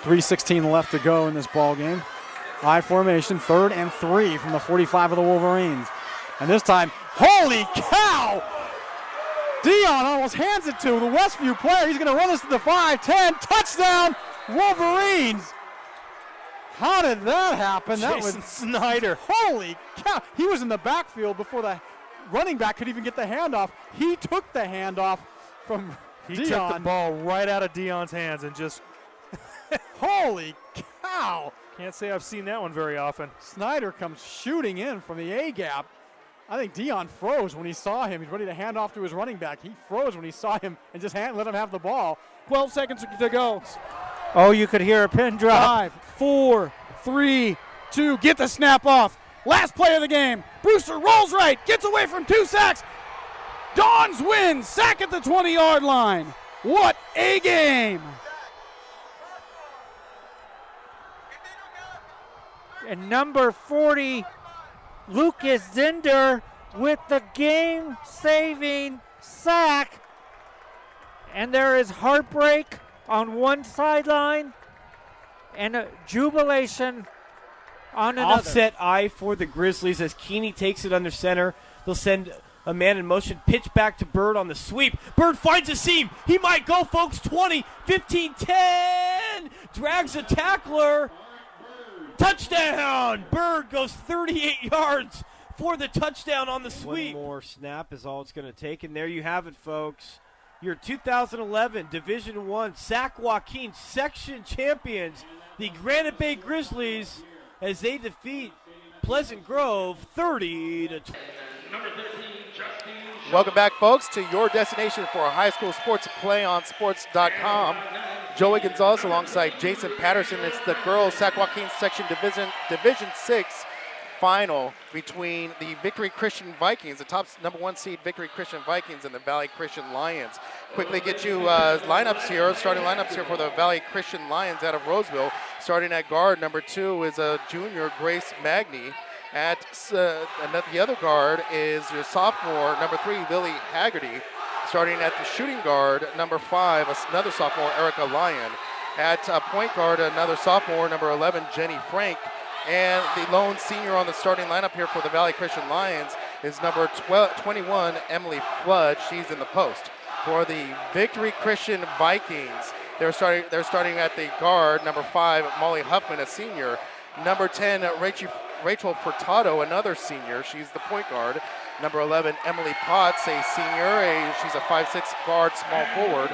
3:16 left to go in this ball game. I formation, 3rd and 3 from the 45 of the Wolverines. And this time, holy cow! Dion almost hands it to the Westview player. He's going to run this to the 5-10. Touchdown, Wolverines! How did that happen? Jason That was Snyder. Holy cow! He was in the backfield before the running back could even get the handoff. He took the handoff from Dion. He took the ball right out of Dion's hands and just Holy cow! can't say I've seen that one very often. Snyder comes shooting in from the A-gap. I think Dion froze when he saw him. He's ready to hand off to his running back. He froze when he saw him and just let him have the ball. 12 seconds to go. Oh, you could hear a pin drop. 5, 4, 3, 2. Get the snap off. Last play of the game. Brewster rolls right. Gets away from 2 sacks. Dons win. Sack at the 20-yard line. What a game. And number 40, Lucas Zinder with the game-saving sack. And there is heartbreak on one sideline and a jubilation on another. Offset eye for the Grizzlies as Keeney takes it under center. They'll send a man in motion, pitch back to Bird on the sweep. Bird finds a seam. He might go, folks. 20, 15, 10. Drags a tackler. Touchdown! Bird goes 38 yards for the touchdown on the sweep. One more snap is all it's going to take, and there you have it, folks. Your 2011 Division I Sac-Joaquin section champions, the Granite Bay Grizzlies, as they defeat Pleasant Grove 30-20. Welcome back, folks, to your destination for high school sports, playonsports.com. Joey Gonzalez alongside Jason Patterson. It's the girls Sac-Joaquin section Division 6 final between the Victory Christian Vikings, the top number 1 seed Victory Christian Vikings, and the Valley Christian Lions. Quickly get you starting lineups here for the Valley Christian Lions out of Roseville. Starting at guard, number 2 is a junior, Grace Magny. At the other guard is your sophomore, number 3, Lily Haggerty. Starting at the shooting guard, number 5, another sophomore, Erica Lyon. At point guard, another sophomore, number 11, Jenny Frank. And the lone senior on the starting lineup here for the Valley Christian Lions is number 21, Emily Flood. She's in the post. For the Victory Christian Vikings, they're starting at the guard, number 5, Molly Huffman, a senior. Number 10, Rachel Furtado, another senior. She's the point guard. Number 11, Emily Potts, a senior. She's a 5'6" guard, small forward.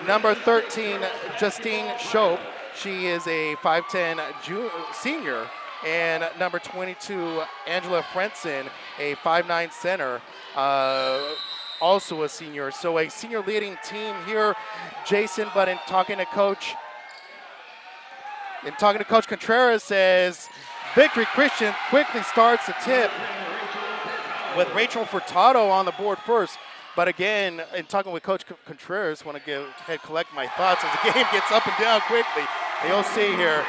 Number 13, Justine Shope. She is a 5'10" senior. And number 22, Angela Frenson, a 5'9" center, also a senior. So a senior leading team here, Jason, but in talking to Coach Contreras, says Victory Christian quickly starts the tip with Rachel Furtado on the board first. But again, in talking with Coach Contreras, want to collect my thoughts as the game gets up and down quickly. And you'll see here,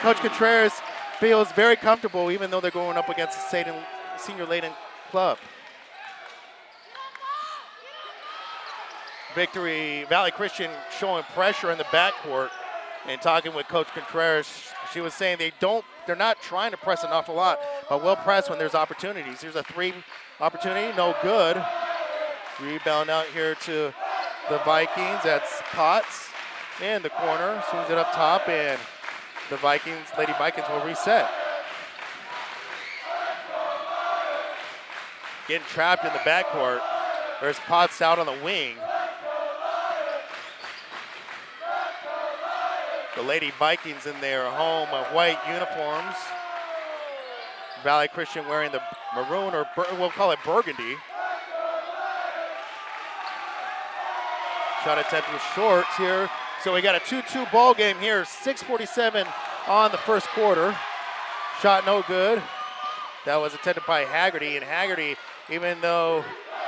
Coach Contreras feels very comfortable even though they're going up against the senior laden club. Victory Valley Christian showing pressure in the backcourt. And talking with Coach Contreras, she was saying they're not trying to press an awful lot, but will press when there's opportunities. Here's a 3 opportunity, no good. Rebound out here to the Vikings. That's Potts in the corner. Swings it up top, and the Lady Vikings will reset. Getting trapped in the backcourt. There's Potts out on the wing. The Lady Vikings in their home white uniforms. Valley Christian wearing the maroon, or we'll call it burgundy. Shot attempt was short here. So we got a 2-2 ball game here. 6:47 on the first quarter. Shot no good. That was attempted by Haggerty. And Haggerty, even though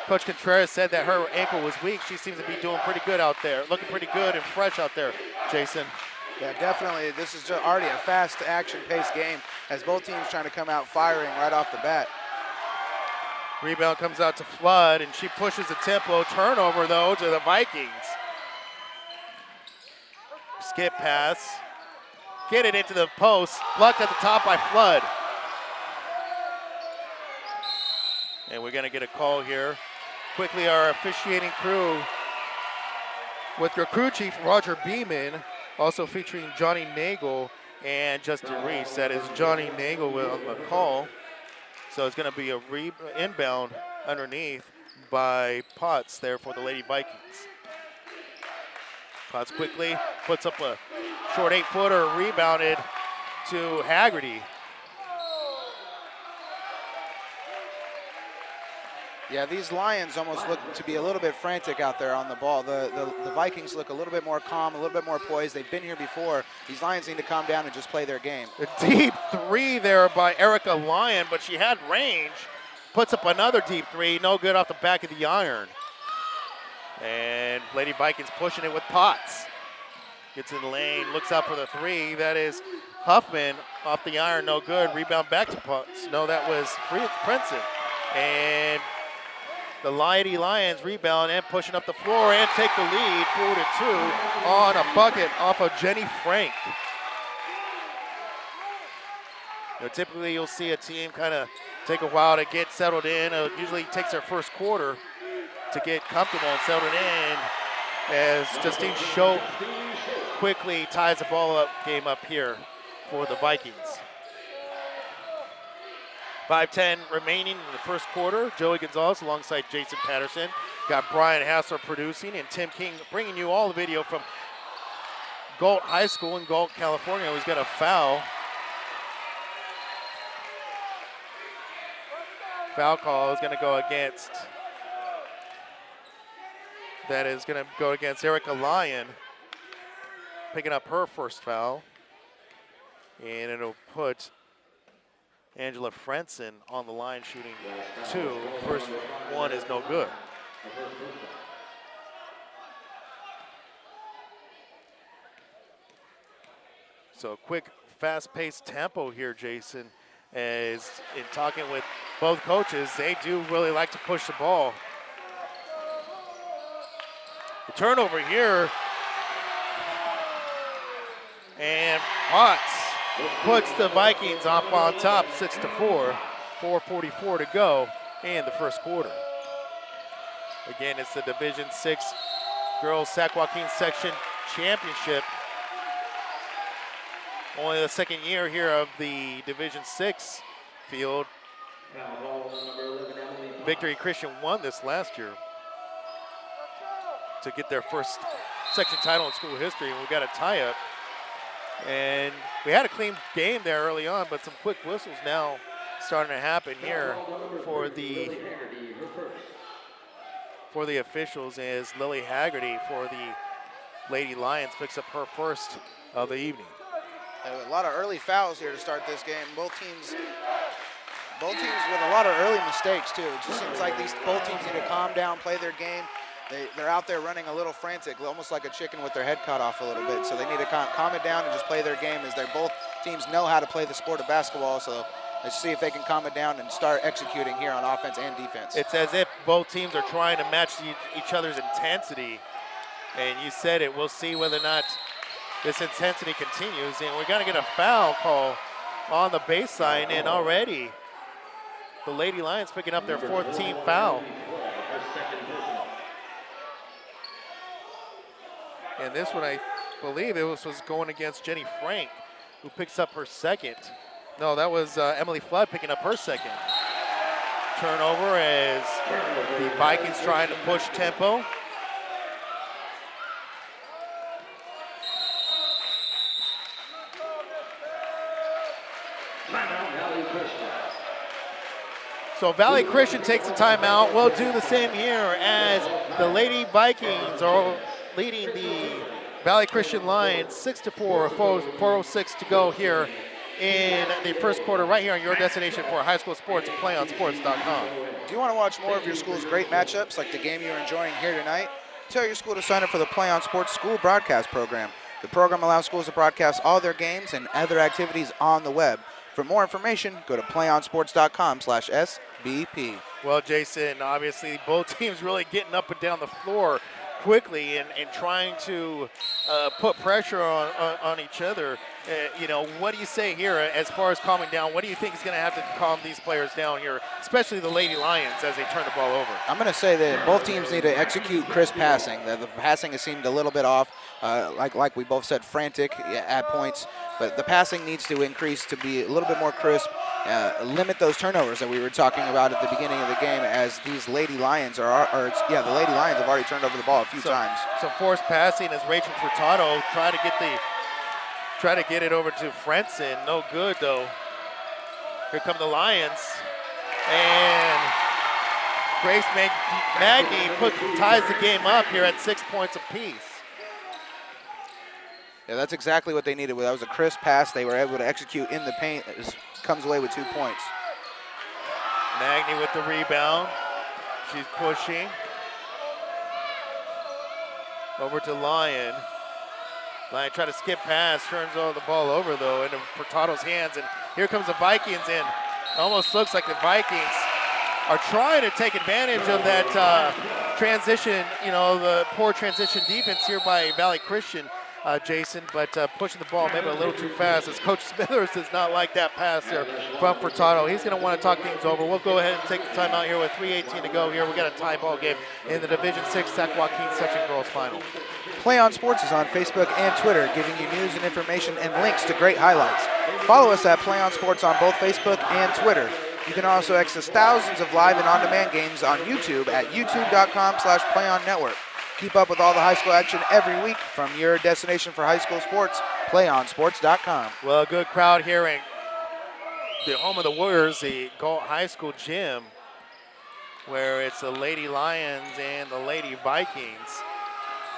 Coach Contreras said that her ankle was weak, she seems to be doing pretty good out there. Looking pretty good and fresh out there, Jason. Yeah, definitely. This is just already a fast action-paced game as both teams trying to come out firing right off the bat. Rebound comes out to Flood, and she pushes the tempo. Turnover, though, to the Vikings. Skip pass. get it into the post. Blocked at the top by Flood. And we're going to get a call here. Quickly, our officiating crew with your crew chief, Roger Beeman, also featuring Johnny Nagel and Justin Reese. That is Johnny Nagel on the call. So it's going to be a inbound underneath by Potts there for the Lady Vikings. Potts quickly puts up a short 8-footer, rebounded to Haggerty. Yeah, these Lions almost look to be a little bit frantic out there on the ball. The Vikings look a little bit more calm, a little bit more poised. They've been here before. These Lions need to calm down and just play their game. A deep three there by Erica Lyon, but she had range. Puts up another deep three, no good off the back of the iron. And Lady Vikings pushing it with Potts. Gets in the lane, looks out for the three. That is Huffman off the iron, no good. Rebound back to Potts. No, that was Princeton. And the Lady Lions rebound and pushing up the floor and take the lead 4-2 on a bucket off of Jenny Frank. Typically you'll see a team kind of take a while to get settled in. It usually takes their first quarter to get comfortable and settled in, as Justine Schopp quickly ties the ball up game up here for the Vikings. 5:10 remaining in the first quarter. Joey Gonzalez alongside Jason Patterson. Got Brian Hassler producing and Tim King bringing you all the video from Galt High School in Galt, California. He's got a foul. Foul call is going to go against, that is going to go against Erica Lyon, picking up her first foul. And it'll put Angela Frenson on the line shooting 2. First one is no good. So quick, fast-paced tempo here, Jason, as in talking with both coaches, they do really like to push the ball. The turnover here, and Potts puts the Vikings up on top 6-4, 4:44 to go in the first quarter. Again, it's the Division VI Girls Sac-Joaquin Section Championship. Only the second year here of the Division VI field. Victory Christian won this last year to get their first section title in school history, and we got a tie-up. And we had a clean game there early on, but some quick whistles now starting to happen here for the officials, as Lily Haggerty for the Lady Lions picks up her first of the evening. A lot of early fouls here to start this game. Both teams with a lot of early mistakes too. It just seems like both teams need to calm down, play their game. They're out there running a little frantic, almost like a chicken with their head cut off a little bit. So they need to calm it down and just play their game, as both teams know how to play the sport of basketball. So let's see if they can calm it down and start executing here on offense and defense. It's as if both teams are trying to match each other's intensity. And you said it. We'll see whether or not this intensity continues. And we're going to get a foul call on the baseline. And already the Lady Lions picking up their 4th team foul. And this one, I believe it was going against Jenny Frank, who picks up her second. No, that was Emily Flood picking up her second. Turnover as the Vikings trying to push tempo. So Valley Christian takes the timeout. We'll do the same here, as the Lady Vikings are leading the Valley Christian Lions 6-4, 4:06 to go here in the first quarter, right here on your destination for high school sports, playonsports.com. Do you want to watch more of your school's great matchups, like the game you're enjoying here tonight? Tell your school to sign up for the Play on Sports School Broadcast Program. The program allows schools to broadcast all their games and other activities on the web. For more information, go to playonsports.com/SBP. Well, Jason, obviously both teams really getting up and down the floor quickly and trying to put pressure on each other. What do you say here as far as calming down? What do you think is going to have to calm these players down here, especially the Lady Lions as they turn the ball over? I'm going to say that both teams need to execute crisp passing. The passing has seemed a little bit off, like we both said, frantic at points. But the passing needs to increase to be a little bit more crisp, limit those turnovers that we were talking about at the beginning of the game, as these Lady Lions the Lady Lions have already turned over the ball a few times. So forced passing as Rachel Furtado try to get it over to Frenson. No good though. Here come the Lions, and Grace Magny ties the game up here at 6 points apiece. Yeah, that's exactly what they needed. That was a crisp pass. They were able to execute in the paint. It comes away with 2 points. Magny with the rebound. She's pushing. Over to Lyon. Lyon trying to skip pass, turns the ball over though into Furtado's hands, and here comes the Vikings in. Almost looks like the Vikings are trying to take advantage of that transition, the poor transition defense here by Valley Christian. Jason, but pushing the ball maybe a little too fast, as Coach Smithers does not like that pass there from Furtado. He's going to want to talk things over. We'll go ahead and take the timeout here with 3:18 to go here. We got a tie ball game in the Division 6 Sac-Joaquin Section Girls Final. Play On Sports is on Facebook and Twitter, giving you news and information and links to great highlights. Follow us at Play On Sports on both Facebook and Twitter. You can also access thousands of live and on-demand games on YouTube at youtube.com/PlayOnNetwork. Keep up with all the high school action every week from your destination for high school sports, PlayOnSports.com. Well, a good crowd here in the home of the Warriors, the Galt High School gym, where it's the Lady Lions and the Lady Vikings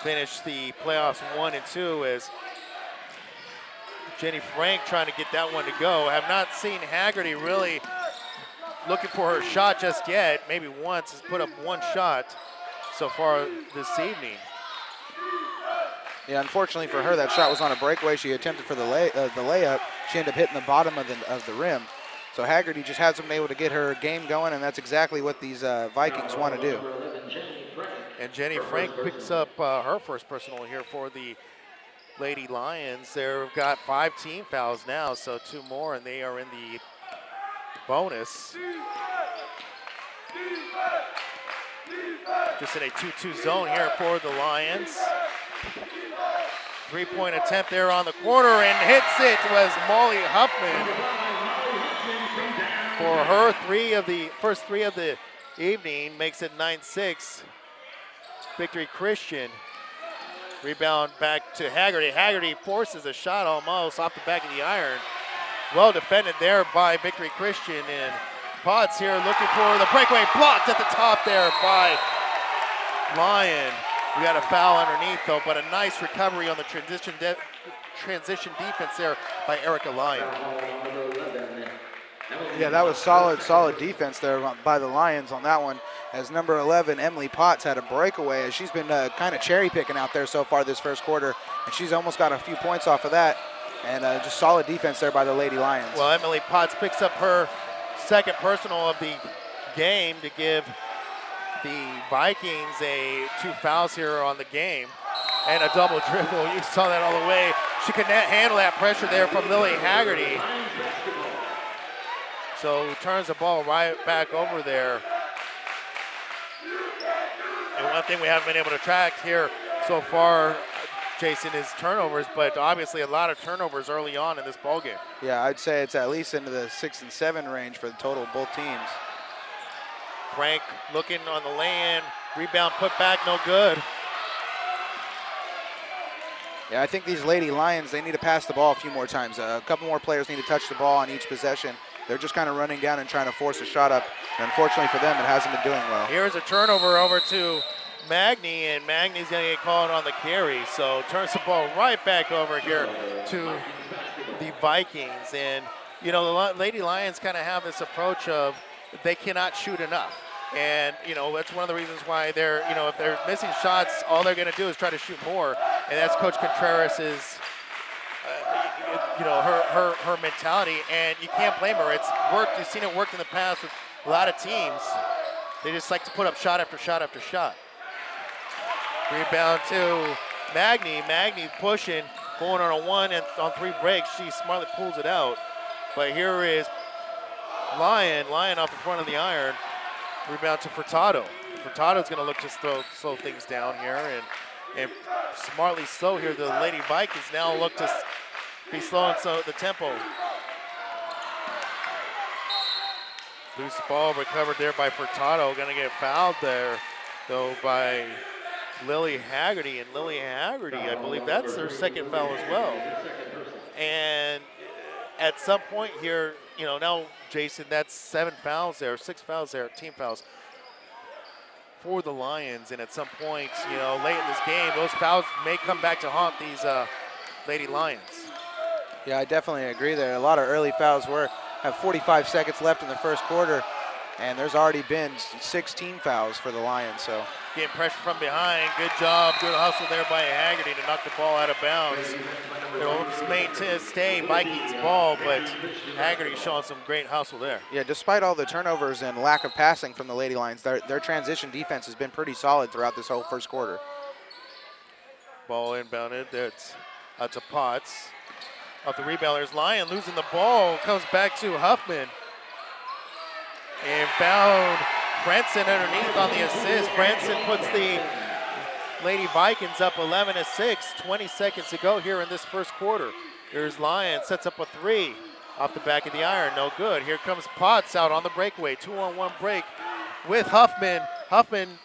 finish the playoffs 1 and 2, as Jenny Frank trying to get that one to go. Have not seen Haggerty really looking for her shot just yet. Maybe once, has put up one shot so far this evening. Yeah, unfortunately for her, that shot was on a breakaway. She attempted for the layup. She ended up hitting the bottom of the rim. So Haggerty just hasn't been able to get her game going, and that's exactly what these Vikings want to do. And Jenny Frank picks up her first personal here for the Lady Lions. They've got 5 team fouls now, so 2 more, and they are in the bonus. Just in a 2-2 zone here for the Lions. 3-point attempt there on the corner, and hits it was Molly Huffman for her first three of the evening, makes it 9-6. Victory Christian. Rebound back to Haggerty. Haggerty forces a shot almost off the back of the iron. Well defended there by Victory Christian, and Potts here looking for the breakaway, blocked at the top there by Lyon. We got a foul underneath though, but a nice recovery on the transition defense there by Erica Lyon. Yeah, that was solid defense there by the Lions on that one, as number 11, Emily Potts, had a breakaway, as she's been kind of cherry picking out there so far this first quarter, and she's almost got a few points off of that, and just solid defense there by the Lady Lions. Well, Emily Potts picks up her second personal of the game to give the Vikings 2 fouls here on the game, and a double dribble. You saw that all the way. She could not handle that pressure there from Lily Haggerty. So turns the ball right back over there. And one thing we haven't been able to track here so far, Jason, is turnovers, but obviously a lot of turnovers early on in this ballgame. Yeah, I'd say it's at least into the 6 and 7 range for the total of both teams. Frank looking on the lay-in, rebound put back, no good. Yeah, I think these Lady Lions, they need to pass the ball a few more times. A couple more players need to touch the ball on each possession. They're just kind of running down and trying to force a shot up. And unfortunately for them, it hasn't been doing well. Here's a turnover over to Magny, and Magny's going to get called on the carry. So turns the ball right back over here to the Vikings. And, you know, the Lady Lions kind of have this approach of they cannot shoot enough. And, you know, that's one of the reasons why they're, you know, if they're missing shots, all they're going to do is try to shoot more. And that's Coach Contreras' you know, her mentality, and you can't blame her. It's worked. You've seen it work in the past with a lot of teams. They just like to put up shot after shot after shot. Rebound to Magny. Magny pushing, going on a 1 and on 3 breaks. She smartly pulls it out. But here is Lyon. Lyon off the front of the iron. Rebound to Furtado. Furtado's going to look to slow things down here, and smartly slow here. The Lady Vikings now look to be slowing the tempo. Loose ball recovered there by Furtado. Going to get fouled there, though, by Lily Haggerty. And Lily Haggerty, I believe that's her second foul as well. And at some point here, now, Jason, that's 7 fouls there, 6 fouls there, team fouls for the Lions. And at some point, late in this game, those fouls may come back to haunt these Lady Lions. Yeah, I definitely agree there. A lot of early fouls have 45 seconds left in the first quarter, and there's already been 16 fouls for the Lions. So getting pressure from behind. Good job, good hustle there by Haggerty to knock the ball out of bounds. It'll stay Vikings ball, but Haggerty showing some great hustle there. Yeah, despite all the turnovers and lack of passing from the Lady Lions, their transition defense has been pretty solid throughout this whole first quarter. Ball inbounded. That's to Potts. Off the rebound, there's Lyon losing the ball. Comes back to Huffman. And found Frenson underneath on the assist. Frenson puts the Lady Vikings up 11-6. 20 seconds to go here in this first quarter. Here's Lyon, sets up a 3 off the back of the iron. No good. Here comes Potts out on the breakaway. 2-on-1 break with Huffman. Huffman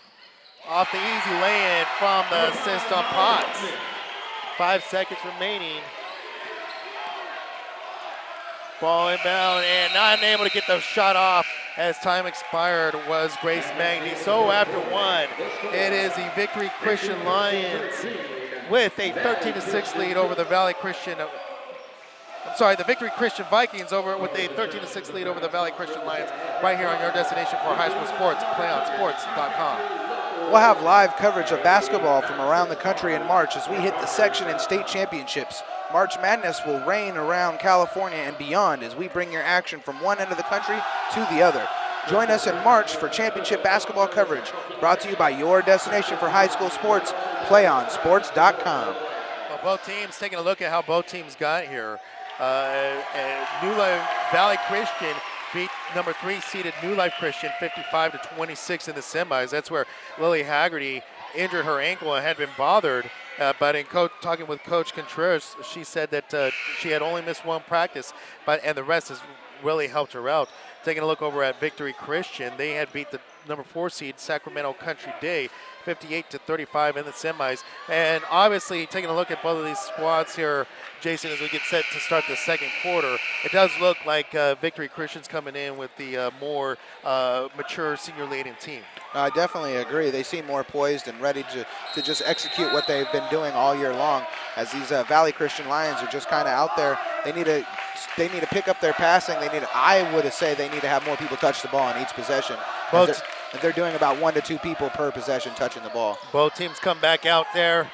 off the easy lay-in from the assist on Potts. 5 seconds remaining. Ball inbound and not able to get the shot off as time expired was Grace Magny. So after 1, it is the Victory Christian Lions with a 13-6 lead over the the Victory Christian Vikings over with a 13-6 lead over the Valley Christian Lions right here on your destination for high school sports, playonsports.com. We'll have live coverage of basketball from around the country in March as we hit the section and state championships. March Madness will reign around California and beyond as we bring your action from one end of the country to the other. Join us in March for championship basketball coverage, brought to you by your destination for high school sports, playonsports.com. Well, both teams, taking a look at how both teams got here. New Life Valley Christian beat number 3 seeded New Life Christian 55-26 in the semis. That's where Lily Haggerty injured her ankle and had been bothered. But in talking with Coach Contreras, she said that she had only missed 1 practice, and the rest has really helped her out. Taking a look over at Victory Christian, they had beat the number 4 seed Sacramento Country Day 58-35 in the semis. And obviously, taking a look at both of these squads here, Jason, as we get set to start the second quarter, it does look like Victory Christian's coming in with the more mature senior laden team. I definitely agree. They seem more poised and ready to just execute what they've been doing all year long. As these Valley Christian Lions are just kind of out there, they need to pick up their passing. I would say they need to have more people touch the ball in each possession. They're doing about 1 to 2 people per possession touching the ball. Both teams come back out there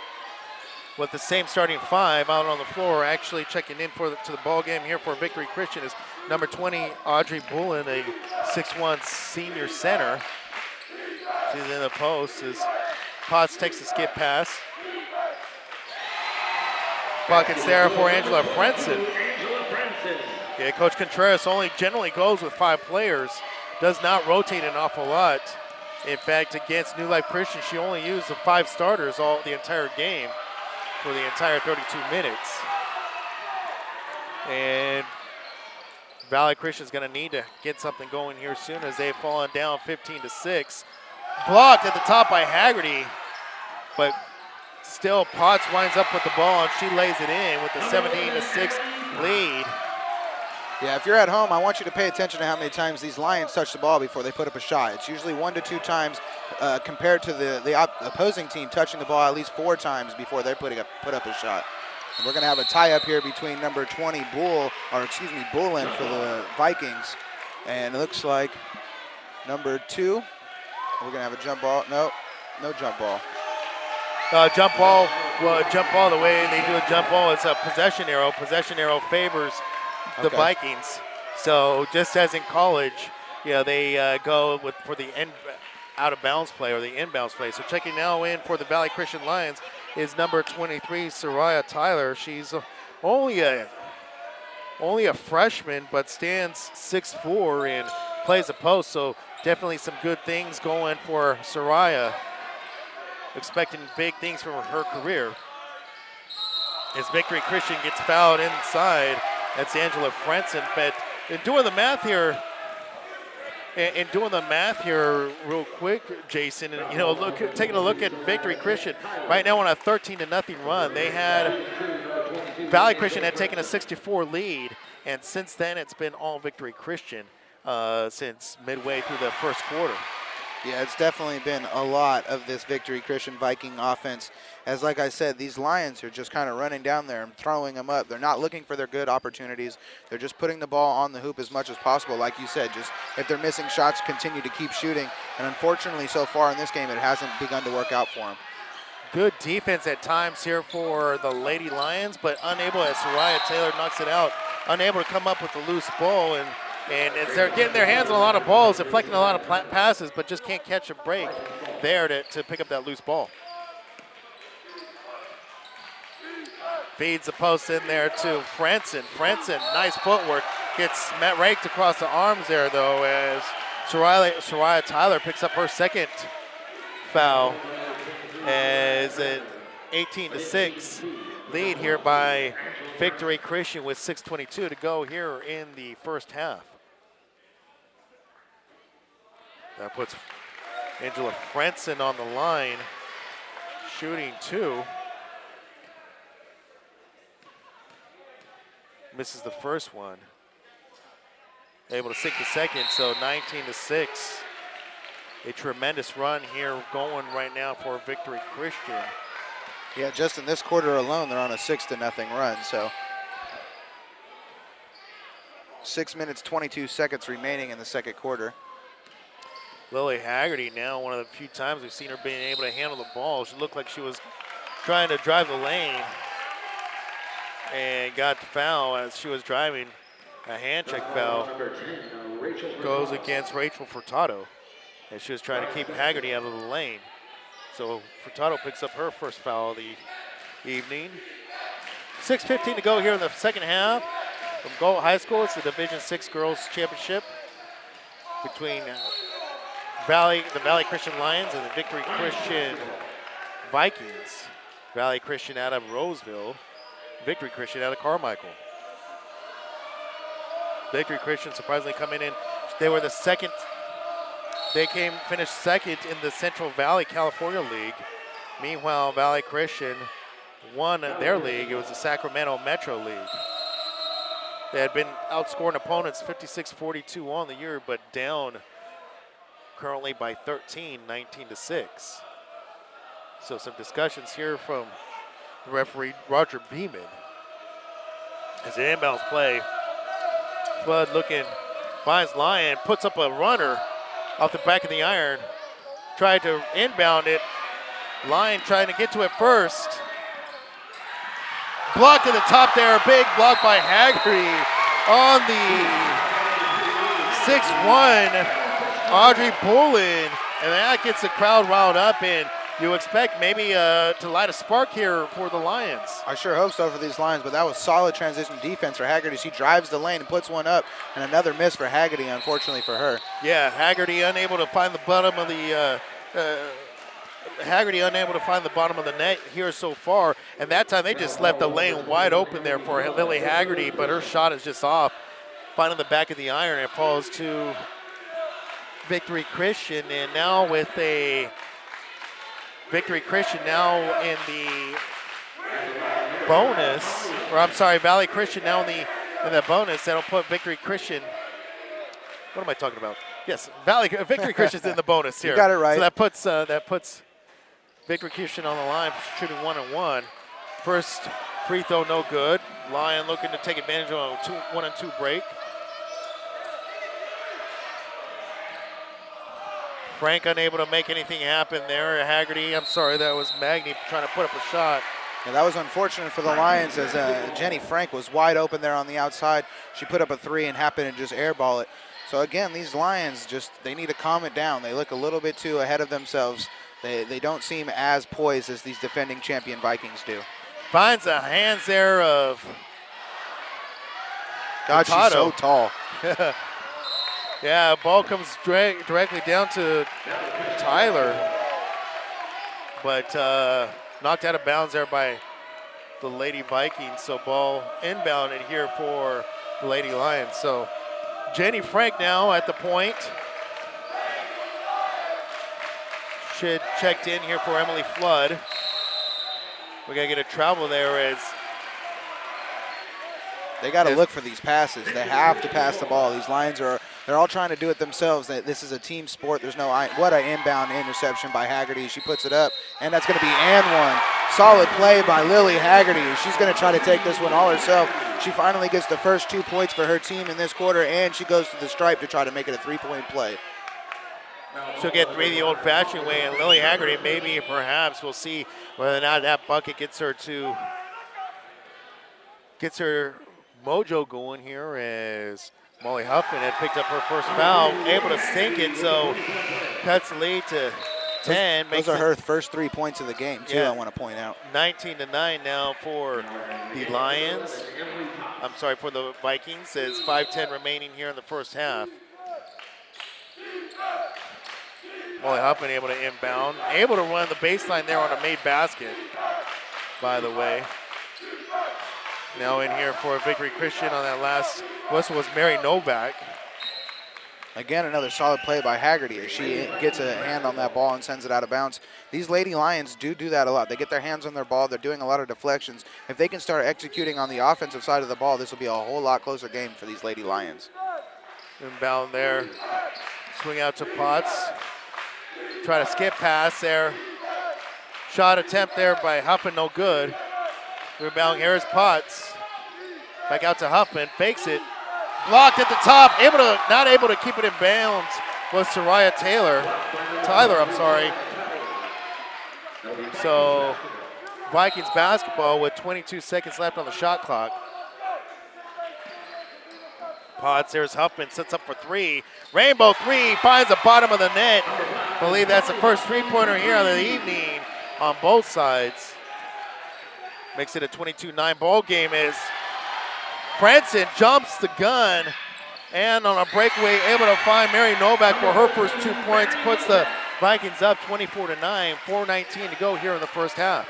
with the same starting 5 out on the floor. Actually checking in to the ball game here for Victory Christian is number 20 Audrey Bullen, a 6'1" senior center. She's in the post as Potts takes the skip pass. Buckets there for Angela Frenson. Yeah, Coach Contreras only generally goes with 5 players. Does not rotate an awful lot. In fact, against New Life Christian, she only used the 5 starters the entire game for the entire 32 minutes. And Valley Christian's going to need to get something going here soon as they've fallen down 15-6. Blocked at the top by Haggerty, but still Potts winds up with the ball and she lays it in with the 17-6 lead. Yeah, if you're at home, I want you to pay attention to how many times these Lions touch the ball before they put up a shot. It's usually 1 to 2 times compared to the opposing team touching the ball at least 4 times before they put up a shot. And we're going to have a tie-up here between number 20 Bullen for the Vikings, and it looks like number 2. We're going to have a jump ball. No jump ball. Jump ball, the way they do a jump ball, it's a possession arrow. Possession arrow favors the Vikings. So just as in college, they go for the out-of-bounds play or the inbounds play. So checking now in for the Valley Christian Lions is number 23, Soraya Tyler. She's only a freshman, but stands 6'4" and plays a post. So definitely some good things going for Soraya. Expecting big things from her career. As Victory Christian gets fouled inside, that's Angela Frenson. But in doing the math here, real quick, Jason, and taking a look at Victory Christian right now on a 13-0 run. Valley Christian had taken a 64 lead, and since then it's been all Victory Christian since midway through the first quarter. Yeah, it's definitely been a lot of this Victory Christian Viking offense. As like I said, these Lions are just kind of running down there and throwing them up. They're not looking for their good opportunities. They're just putting the ball on the hoop as much as possible. Like you said, just if they're missing shots, continue to keep shooting. And unfortunately, so far in this game, it hasn't begun to work out for them. Good defense at times here for the Lady Lions, but unable, as Soraya Taylor knocks it out, unable to come up with the loose ball. And as they're getting their hands on a lot of balls, deflecting a lot of passes, but just can't catch a break there to pick up that loose ball. Feeds the post in there to Frenson. Frenson, nice footwork. Gets raked across the arms there, though, as Soraya Tyler picks up her second foul. As an 18-6 lead here by Victory Christian with 6:22 to go here in the first half. That puts Angela Frenson on the line, shooting 2. Misses the first one. Able to sink the second, so 19-6. A tremendous run here going right now for Victory Christian. Yeah, just in this quarter alone, they're on a 6-0 run. So 6 minutes, 22 seconds remaining in the second quarter. Lily Haggerty now, one of the few times we've seen her being able to handle the ball. She looked like she was trying to drive the lane and got foul as she was driving. A hand check foul goes against Rachel Furtado as she was trying to keep Haggerty out of the lane. So Furtado picks up her first foul of the evening. 6:15 to go here in the second half. From Galt High School, it's the Division VI Girls Championship between the Valley Christian Lions and the Victory Christian Vikings. Valley Christian out of Roseville, Victory Christian out of Carmichael. Victory Christian surprisingly coming in. They were the second. They finished second in the Central Valley California League. Meanwhile, Valley Christian won their league. It was the Sacramento Metro League. They had been outscoring opponents 56-42 on the year, but down currently by 13, 19-6. So some discussions here from referee Roger Beeman. As an inbounds play, Flood looking, finds Lyon, puts up a runner off the back of the iron, tried to inbound it. Lyon trying to get to it first. Blocked to the top there, big block by Haggerty on the 6'1", Audrey Bullen, and that gets the crowd riled up, and you expect maybe to light a spark here for the Lions. I sure hope so for these Lions, but that was solid transition defense for Haggerty. She drives the lane and puts one up, and another miss for Haggerty, unfortunately for her. Yeah, Haggerty unable to find the bottom of the net here so far, and that time they just left the lane wide open there for Lily Haggerty, but her shot is just off, finding the back of the iron, and it falls to Victory Christian. And now with a Victory Christian now in the bonus, or I'm sorry, Valley Christian now in the bonus. That'll put Victory Christian. What am I talking about? Yes, Victory Christian's in the bonus here. You got it right. So that puts Victory Christian on the line, shooting 1-1. First free throw, no good. Lyon looking to take advantage of a 1-2 break. Frank unable to make anything happen there. Haggerty, I'm sorry, that was Magny trying to put up a shot. Yeah, that was unfortunate for the Lions as Jenny Frank was wide open there on the outside. She put up a 3 and happened to just airball it. So again, these Lions they need to calm it down. They look a little bit too ahead of themselves. They don't seem as poised as these defending champion Vikings do. Finds the hands there of God, she's so tall. Yeah, ball comes directly down to Tyler, but knocked out of bounds there by the Lady Vikings. So ball inbounded here for the Lady Lions. So Jenny Frank now at the point. Should checked in here for Emily Flood. We got to get a travel there as they got to look for these passes. They have to pass the ball. These Lions they're all trying to do it themselves. This is a team sport. There's no, what an inbound interception by Haggerty. She puts it up, and that's going to be and one. Solid play by Lily Haggerty. She's going to try to take this one all herself. She finally gets the first 2 points for her team in this quarter, and she goes to the stripe to try to make it a 3-point play. She'll get 3 the old-fashioned way, and Lily Haggerty maybe, perhaps, we'll see whether or not that bucket gets her mojo going here as Molly Huffman had picked up her first foul, able to sink it, so cuts the lead to 10. Those are her first 3 points of the game, too, I want to point out. 19-9 now for the Lions. I'm sorry, for the Vikings. It's 5:10 remaining here in the first half. Molly Huffman able to inbound, able to run the baseline there on a made basket, by the way. Now in here for Victory Christian on that last whistle was Mary Novak. Again, another solid play by Haggerty as she gets a hand on that ball and sends it out of bounds. These Lady Lions do that a lot. They get their hands on their ball. They're doing a lot of deflections. If they can start executing on the offensive side of the ball, this will be a whole lot closer game for these Lady Lions. Inbound there. Swing out to Potts. Try to skip pass there. Shot attempt there by Huffman, no good. Rebound, here's Potts. Back out to Huffman, fakes it. Blocked at the top, not able to keep it in bounds was Tyler. So Vikings basketball with 22 seconds left on the shot clock. Potts, there's Huffman, sets up for 3. Rainbow 3, finds the bottom of the net. Believe that's the first 3-pointer here of the evening on both sides. Makes it a 22-9 ball game as Franson jumps the gun and on a breakaway able to find Mary Novak for her first 2 points, puts the Vikings up 24-9, 4:19 to go here in the first half.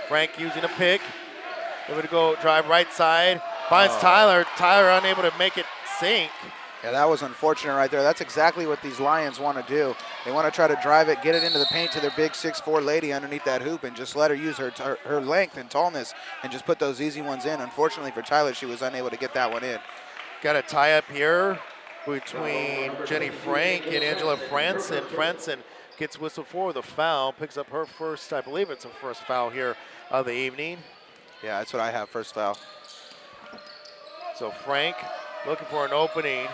Frank using a pick, able to go drive right side, finds Tyler unable to make it sink. Yeah, that was unfortunate right there. That's exactly what these Lions want to do. They want to try to drive it, get it into the paint to their big 6'4" lady underneath that hoop and just let her use her length and tallness and just put those easy ones in. Unfortunately for Tyler, she was unable to get that one in. Got a tie-up here between Jenny Frank and Angela Franson. Franson gets whistled for the foul, picks up her first, I believe it's her first foul here of the evening. Yeah, that's what I have, first foul. So Frank looking for an opening.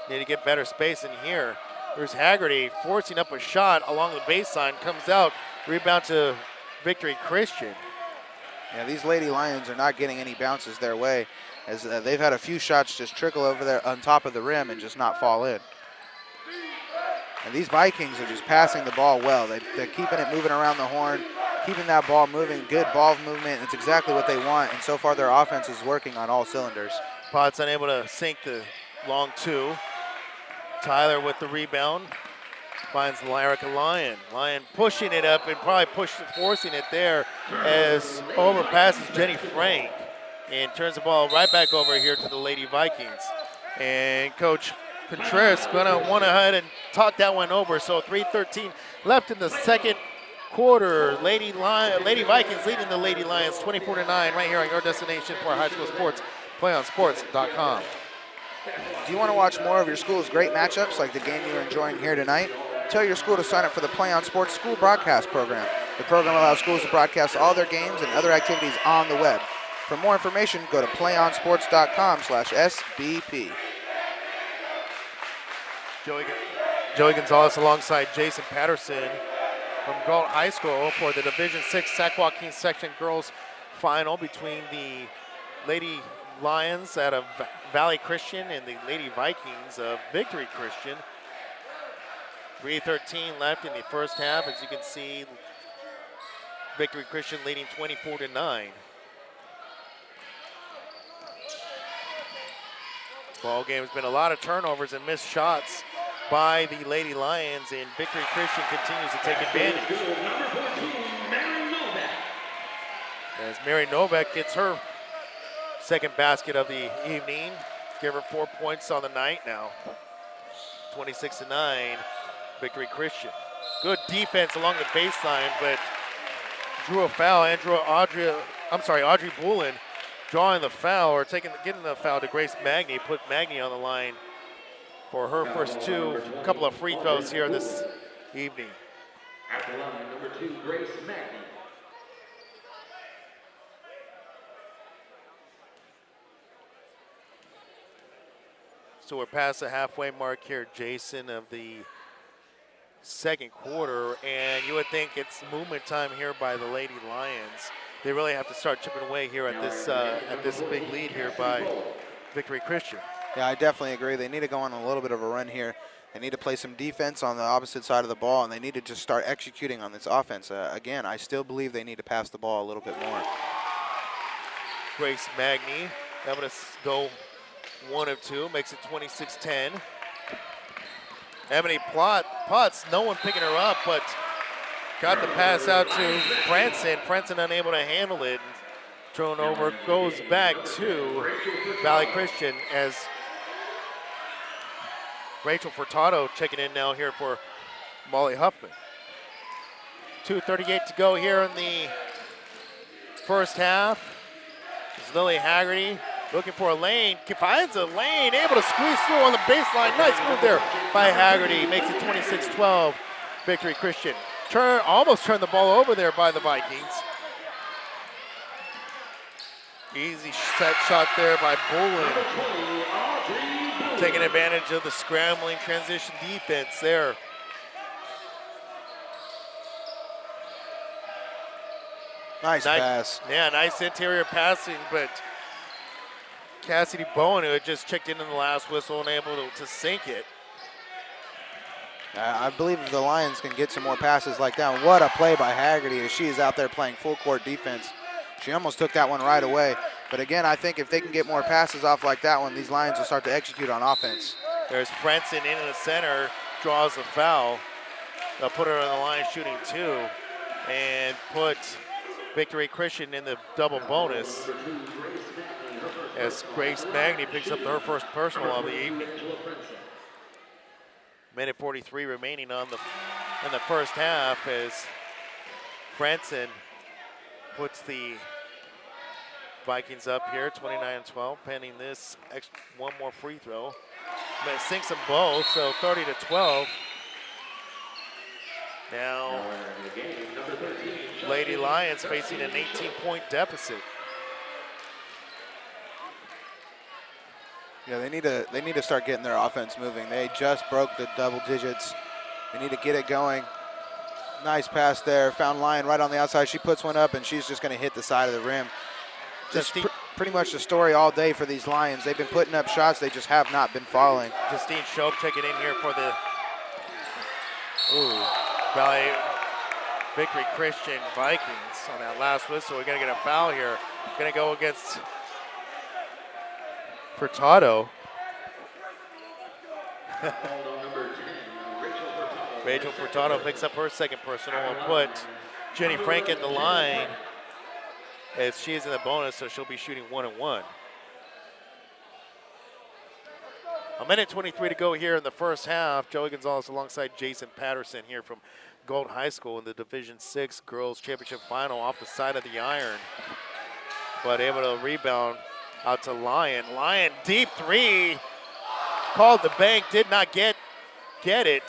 Need to get better space in here. There's Haggerty forcing up a shot along the baseline, comes out, rebound to Victory Christian. Yeah, these Lady Lions are not getting any bounces their way as they've had a few shots just trickle over there on top of the rim and just not fall in. And these Vikings are just passing the ball well. They're keeping it moving around the horn, keeping that ball moving, good ball movement. It's exactly what they want, and so far their offense is working on all cylinders. Potts unable to sink the long 2. Tyler with the rebound, finds Lyrica Lyon. Lyon pushing it up and probably forcing it there as overpasses Jenny Frank and turns the ball right back over here to the Lady Vikings. And Coach Contreras gonna went ahead and talked that one over. So 3:13 left in the second quarter. Lady Vikings leading the Lady Lions 24-9 right here on your destination for high school sports, playonsports.com. Do you want to watch more of your school's great matchups like the game you're enjoying here tonight? Tell your school to sign up for the Play on Sports School Broadcast Program. The program allows schools to broadcast all their games and other activities on the web. For more information, go to playonsports.com/SBP. Joey Gonzalez alongside Jason Patterson from Galt High School for the Division 6 Sac-Joaquin Section Girls final between the Lady Lions out of Valley Christian and the Lady Vikings of Victory Christian. 3:13 left in the first half. As you can see, Victory Christian leading 24-9. Ball game has been a lot of turnovers and missed shots by the Lady Lions, and Victory Christian continues to take advantage. As Mary Novak gets her second basket of the evening, give her 4 points on the night now. 26-9, Victory Christian. Good defense along the baseline, but drew a foul. Audrey Bullen drawing the foul, or getting the foul to Grace Magny, put Magny on the line for her first couple of free throws here this evening. At the line, number 2, Grace Magny. So we're past the halfway mark here, Jason, of the second quarter, and you would think it's movement time here by the Lady Lions. They really have to start chipping away here at this big lead here by Victory Christian. Yeah, I definitely agree. They need to go on a little bit of a run here. They need to play some defense on the opposite side of the ball, and they need to just start executing on this offense. Again, I still believe they need to pass the ball a little bit more. Grace Magny able to go 1 of 2, makes it 26-10. Ebony Potts, no one picking her up, but got the pass out to Franson. Franson unable to handle it. Thrown over, goes back to Valley Christian as Rachel Furtado checking in now here for Molly Huffman. 2:38 to go here in the first half. It's Lily Haggerty looking for a lane, finds a lane, able to squeeze through on the baseline. Nice move there by Haggerty, makes it 26-12, Victory Christian. Almost turned the ball over there by the Vikings. Easy set shot there by Bullen. Taking advantage of the scrambling transition defense there. Nice pass. Yeah, nice interior passing, but Cassidy Bowen, who had just checked in the last whistle, unable to sink it. I believe if the Lions can get some more passes like that, what a play by Haggerty as she is out there playing full court defense. She almost took that one right away. But again, I think if they can get more passes off like that one, these Lions will start to execute on offense. There's Franson in the center, draws a foul. They'll put her on the line shooting 2 and put Victory Christian in the double bonus as Grace Magny picks up her first personal of the evening. Minute 43 remaining in the first half as Franson puts the Vikings up here, 29-12, pending this one more free throw. But sinks them both, so 30-12. Now, Lady Lions facing an 18-point deficit. Yeah, they need to start getting their offense moving. They just broke the double digits. They need to get it going. Nice pass there. Found Lyon right on the outside. She puts one up, and she's just going to hit the side of the rim. Just pretty much the story all day for these Lions. They've been putting up shots. They just have not been falling. Justine Shope checking in here for the Valley Victory Christian Vikings on that last whistle. We're going to get a foul here. Going to go against Furtado. Rachel Furtado picks up her second personal and put Jenny Frank at the line as she is in the bonus, so she'll be shooting 1 and 1. A minute 23 to go here in the first half. Joey Gonzalez alongside Jason Patterson here from Galt High School in the Division VI Girls Championship Final off the side of the iron. But able to rebound out to Lyon. Lyon, deep three. Called the bank, did not get it.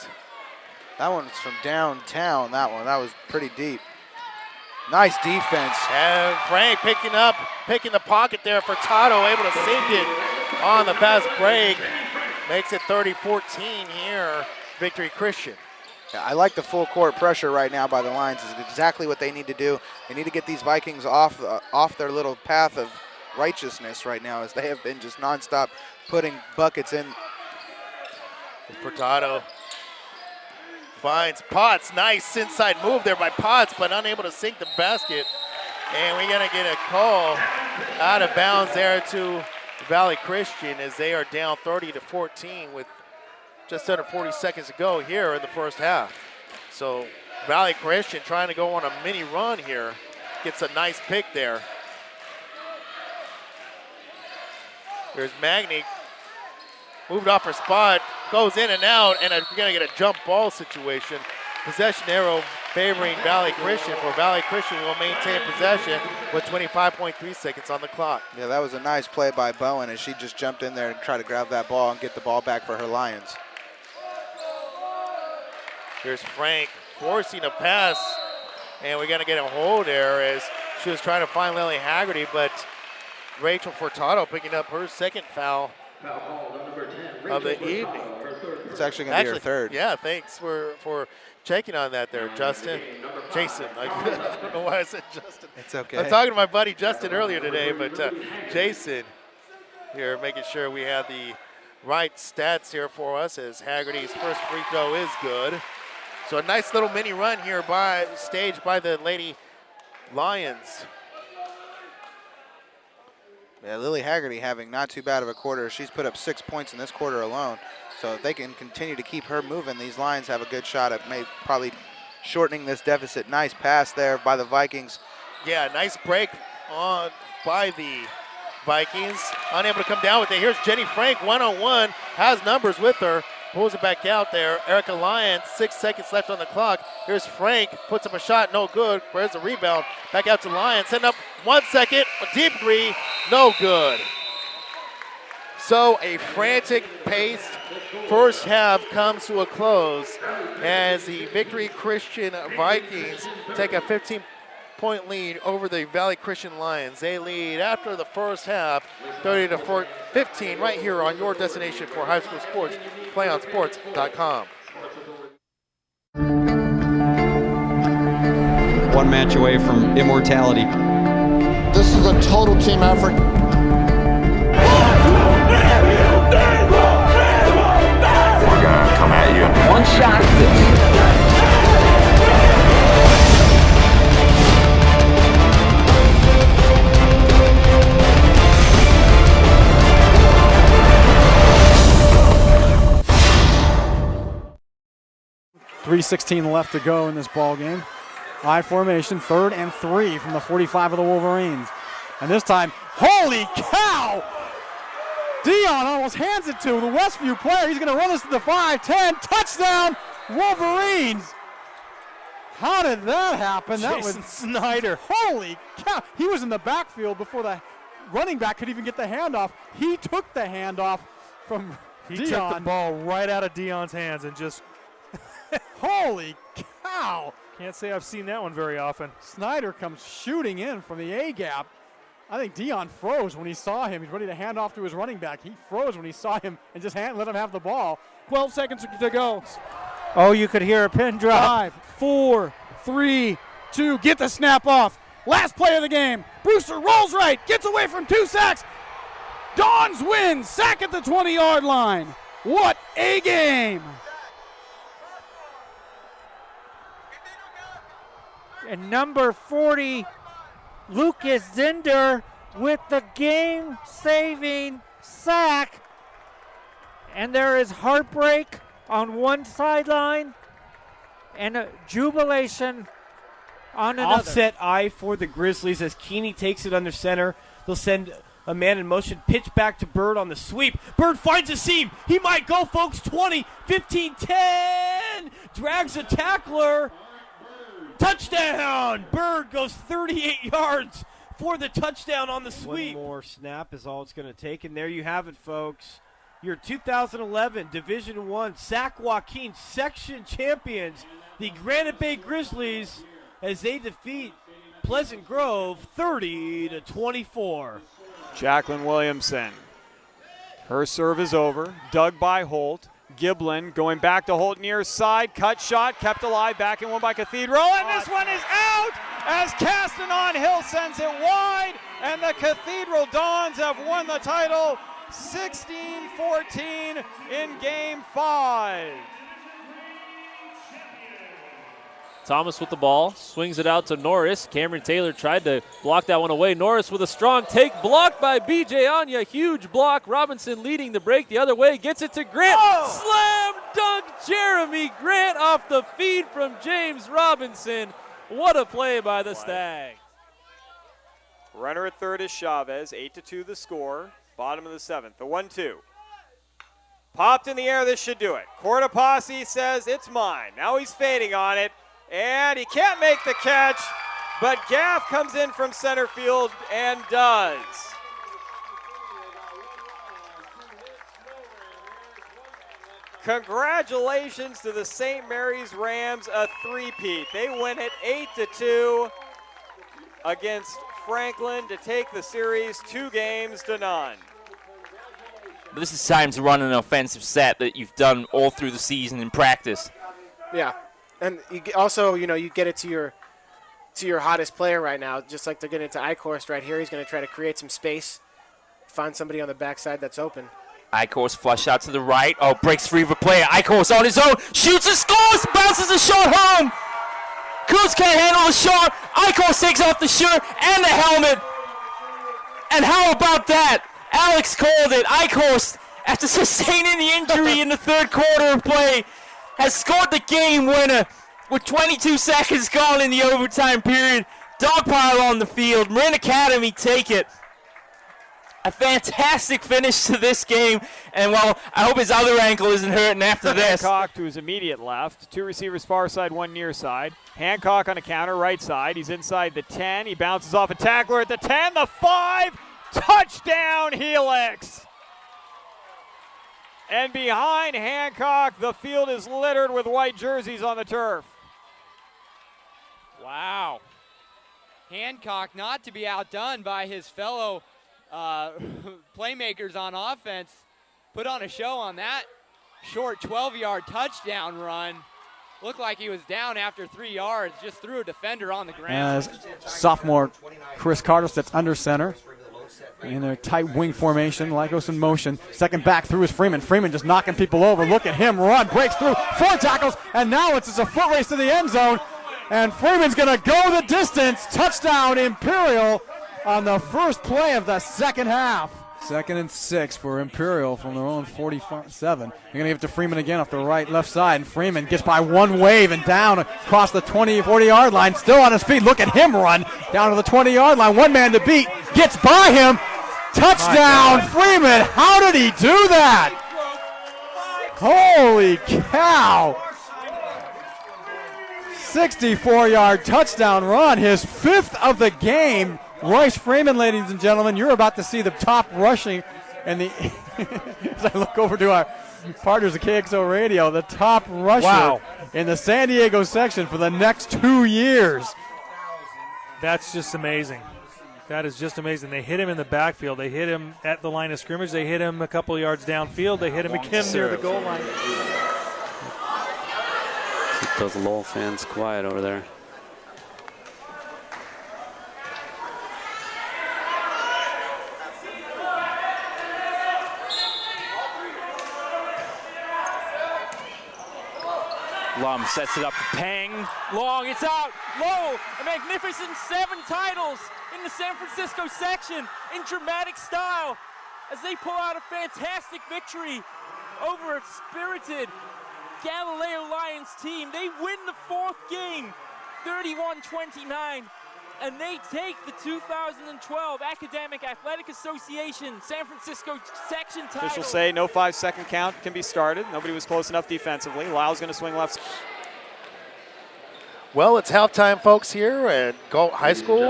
That one's from downtown, that one. That was pretty deep. Nice defense. And Frank picking the pocket there for Tato, able to sink it on the fast break. Makes it 30-14 here, Victory Christian. Yeah, I like the full court pressure right now by the Lions. Is exactly what they need to do. They need to get these Vikings off their little path of righteousness right now, as they have been just nonstop putting buckets in. Furtado finds Potts. Nice inside move there by Potts, but unable to sink the basket. And we're going to get a call out of bounds there to Valley Christian, as they are down 30-14 with just under 40 seconds to go here in the first half. So Valley Christian trying to go on a mini run here. Gets a nice pick there. There's Magny. Moved off her spot, goes in and out, and we're going to get a jump ball situation. Possession arrow favoring Valley Christian, for Valley Christian will maintain possession with 25.3 seconds on the clock. Yeah, that was a nice play by Bowen, as she just jumped in there and tried to grab that ball and get the ball back for her Lions. Here's Frank forcing a pass, and we're going to get a hold there as she was trying to find Lily Haggerty, but Rachel Furtado picking up her second foul of the evening. It's actually going to be her third. Yeah, thanks for checking on that there, Justin. Jason. I don't know why I said Justin. It's okay. I was talking to my buddy Justin earlier today, but Jason here making sure we have the right stats here for us, as Haggerty's first free throw is good. So a nice little mini run here staged by the Lady Lions. Yeah, Lily Haggerty having not too bad of a quarter. She's put up 6 points in this quarter alone. So if they can continue to keep her moving, these Lions have a good shot at probably shortening this deficit. Nice pass there by the Vikings. Yeah, nice break on by the Vikings. Unable to come down with it. Here's Jenny Frank, one-on-one, has numbers with her. Pulls it back out there. Erica Lyons, 6 seconds left on the clock. Here's Frank, puts up a shot, no good. Where's the rebound? Back out to Lyons, setting up 1 second, a deep three, no good. So a frantic paced first half comes to a close as the Victory Christian Vikings take a 15-point lead over the Valley Christian Lions. They lead after the first half, 30-15, right here on your destination for high school sports, playonsports.com. One match away from immortality. This is a total team effort. We're gonna come at you. One shot. 3:16 left to go in this ball game. I formation, 3rd and 3 from the 45 of the Wolverines. And this time, holy cow! Dion almost hands it to the Westview player. He's going to run this to the 5-10. Touchdown, Wolverines! How did that happen? That was Snyder. Holy cow! He was in the backfield before the running back could even get the handoff. He took the handoff from Dion. He took the ball right out of Dion's hands and just Holy cow! can't say I've seen that one very often. Snyder comes shooting in from the A-gap. I think Dion froze when he saw him. He's ready to hand off to his running back. He froze when he saw him and just let him have the ball. 12 seconds to go. Oh, you could hear a pin drop. 5, 4, 3, 2. Get the snap off. Last play of the game. Brewster rolls right. Gets away from 2 sacks. Dons win. Sack at the 20-yard line. What a game. And number 40, Lucas Zinder with the game-saving sack. And there is heartbreak on one sideline and a jubilation on another. Offset eye for the Grizzlies as Keeney takes it under center. They'll send a man in motion. Pitch back to Bird on the sweep. Bird finds a seam. He might go, folks. 20, 15, 10. Drags a tackler. Touchdown! Bird goes 38 yards for the touchdown on the sweep. One more snap is all it's going to take. And there you have it, folks. Your 2011 Division I Sac-Joaquin section champions, the Granite Bay Grizzlies, as they defeat Pleasant Grove 30-24. Jacqueline Williamson. Her serve is over. Dug by Holt. Giblin going back to Holt near side. Cut shot, kept alive, back in one by Cathedral. And this one is out as Castanon Hill sends it wide. And the Cathedral Dons have won the title 16-14 in Game 5. Thomas with the ball, swings it out to Norris. Cameron Taylor tried to block that one away. Norris with a strong take, blocked by B.J. Anya. Huge block. Robinson leading the break the other way, gets it to Grant. Slam dunk Jeremy Grant off the feed from James Robinson. What a play by the Stags. Runner at third is Chavez. 8-2 the score. Bottom of the seventh. The 1-2. Popped in the air. This should do it. Cortopassi says it's mine. Now he's fading on it. And he can't make the catch, but Gaff comes in from center field and does. Congratulations to the St. Mary's Rams, a three-peat. They win it 8-2 against Franklin to take the series 2-0. But this is time to run an offensive set that you've done all through the season in practice. Yeah. And you also, you get it to your hottest player right now, just like they're getting it to Eichhorst right here. He's going to try to create some space, find somebody on the backside that's open. Eichhorst flush out to the right. Oh, breaks free of a player. Eichhorst on his own, shoots and scores, bounces the shot home. Kuz can't handle the shot. Eichhorst takes off the shirt and the helmet. And how about that? Alex called it. Eichhorst, after sustaining the injury in the third quarter of play, has scored the game winner with 22 seconds gone in the overtime period. Dogpile on the field. Marin Academy take it. A fantastic finish to this game. And, well, I hope his other ankle isn't hurting after this. Hancock to his immediate left. Two receivers far side, one near side. Hancock on a counter, right side. He's inside the 10. He bounces off a tackler at the 10. The 5. Touchdown, Helix. And behind Hancock, the field is littered with white jerseys on the turf. Wow. Hancock not to be outdone by his fellow playmakers on offense. Put on a show on that short 12-yard touchdown run. Looked like he was down after 3 yards, just threw a defender on the ground. As sophomore Chris Carter sits under center. In their tight wing formation, Lycos in motion. Second back through is Freeman. Freeman just knocking people over. Look at him run, breaks through, 4 tackles, and now it's just a foot race to the end zone. And Freeman's going to go the distance. Touchdown, Imperial, on the first play of the second half. 2nd and 6 for Imperial from their own 47. They're going to give it to Freeman again off the left side. And Freeman gets by one wave and down across the 40-yard line. Still on his feet. Look at him run down to the 20-yard line. One man to beat. Gets by him. Touchdown, Freeman. How did he do that? Holy cow. 64-yard touchdown run. His 5th of the game. Royce Freeman, ladies and gentlemen, you're about to see the top rushing and the as I look over to our partners at KXO Radio, the top rusher in the San Diego section for the next 2 years. That's just amazing. That is just amazing. They hit him in the backfield. They hit him at the line of scrimmage. They hit him a couple of yards downfield. They hit him again near the goal line. Keep those Lowell fans quiet over there. Lum sets it up for Pang. Long, it's out. Low, a magnificent 7 titles in the San Francisco section in dramatic style as they pull out a fantastic victory over a spirited Galileo Lions team. They win the 4th game, 31-29, and they take the 2012 Academic Athletic Association San Francisco section title. Officials say no 5-second count can be started. Nobody was close enough defensively. Lyle's going to swing left. Well, it's halftime, folks, here at Galt High School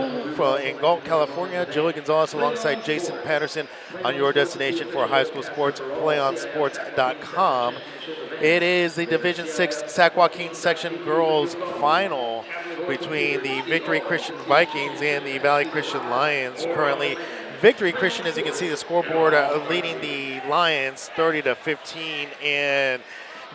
in Galt, California. Joey Gonzalez alongside Jason Patterson on your destination for high school sports, playonsports.com. It is the Division 6 Sac-Joaquin section girls final between the Victory Christian Vikings and the Valley Christian Lions. Currently, Victory Christian, as you can see, the scoreboard leading the Lions 30-15. And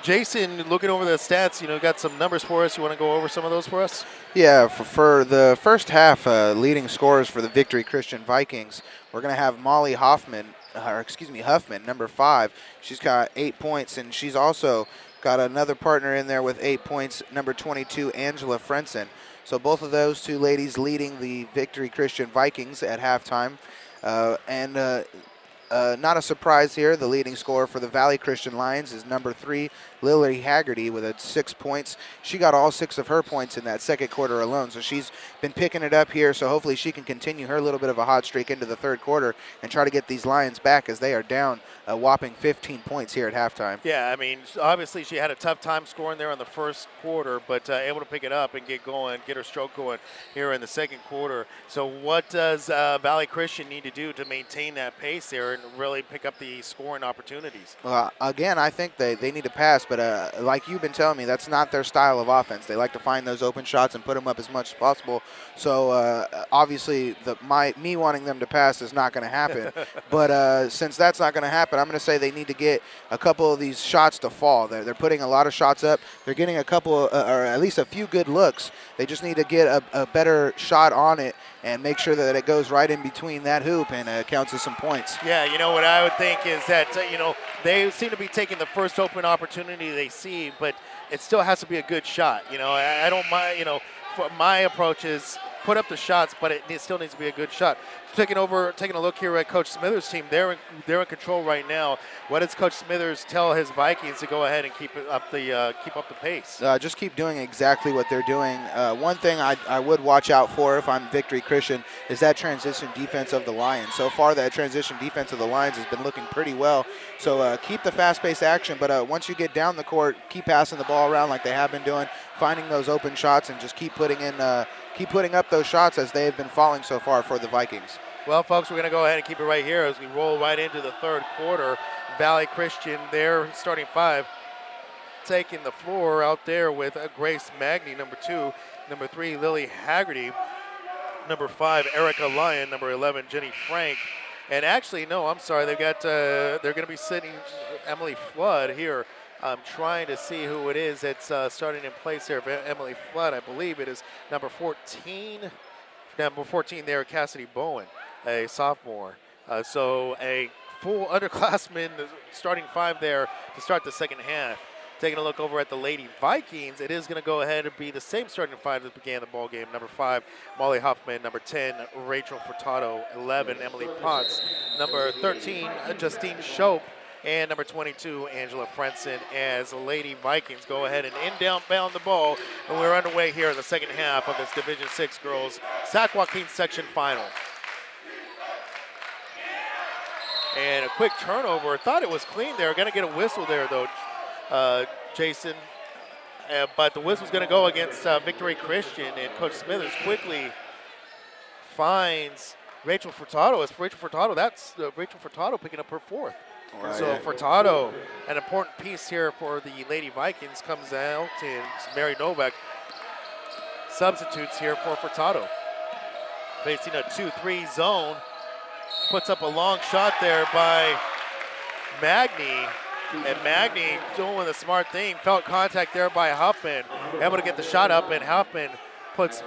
Jason, looking over the stats, got some numbers for us. You want to go over some of those for us? Yeah, for the first half, leading scorers for the Victory Christian Vikings, we're going to have Molly Huffman, number 5. She's got 8 points, and she's also got another partner in there with 8 points, number 22, Angela Frenson. So both of those two ladies leading the Victory Christian Vikings at halftime. Not a surprise here, the leading scorer for the Valley Christian Lions is number 3, Lily Haggerty, with 6 points. She got all 6 of her points in that second quarter alone, so she's been picking it up here, so hopefully she can continue her little bit of a hot streak into the third quarter and try to get these Lions back, as they are down a whopping 15 points here at halftime. Yeah, I mean, obviously she had a tough time scoring there in the first quarter, but able to pick it up and get her stroke going here in the second quarter. So what does Valley Christian need to do to maintain that pace there and really pick up the scoring opportunities? Well, again, I think they need to pass, but like you've been telling me, that's not their style of offense. They like to find those open shots and put them up as much as possible. So obviously me wanting them to pass is not going to happen. But since that's not going to happen, I'm going to say they need to get a couple of these shots to fall. They're putting a lot of shots up. They're getting a couple, or at least a few good looks. They just need to get a better shot on it and make sure that it goes right in between that hoop and counts as some points. Yeah, what I would think is that, they seem to be taking the first open opportunity they see, but it still has to be a good shot. I don't mind, my approach is put up the shots, but it still needs to be a good shot. Taking a look here at Coach Smithers' team, they're in control right now. What does Coach Smithers tell his Vikings to go ahead and keep up the pace? Just keep doing exactly what they're doing. One thing I would watch out for if I'm Victory Christian is that transition defense of the Lions. So far, that transition defense of the Lions has been looking pretty well. So keep the fast-paced action, but once you get down the court, keep passing the ball around like they have been doing, finding those open shots, and just keep putting up those shots as they have been falling so far for the Vikings. Well, folks, we're going to go ahead and keep it right here as we roll right into the third quarter. Valley Christian, their starting 5, taking the floor out there with Grace Magny, number 2, number 3, Lily Haggerty, number 5, Erica Lyon, number 11, Jenny Frank. And actually, no, I'm sorry, they're going to be sitting Emily Flood here. I'm trying to see who it is that's starting in place there. Emily Flood, I believe it is number 14. Number 14 there, Cassidy Bowen, a sophomore. So a full underclassman starting 5 there to start the second half. Taking a look over at the Lady Vikings, it is going to go ahead and be the same starting 5 that began the ball game. Number 5, Molly Huffman. Number 10, Rachel Furtado. 11, Emily Potts. Number 13, Justine Shope. And number 22, Angela Frenson, as the Lady Vikings go ahead and inbound the ball. And we're underway here in the second half of this Division 6 Girls Sac-Joaquin Section Final. And a quick turnover. Thought it was clean there. Going to get a whistle there, though, Jason. But the whistle's going to go against Victory Christian. And Coach Smithers quickly finds Rachel Furtado. It's Rachel Furtado. That's Rachel Furtado picking up her 4th. Right. So Furtado, an important piece here for the Lady Vikings, comes out, and Mary Novak substitutes here for Furtado. Facing a 2-3 zone, puts up a long shot there by Magny, and Magny doing the smart thing, felt contact there by Huffman, able to get the shot up, and Huffman puts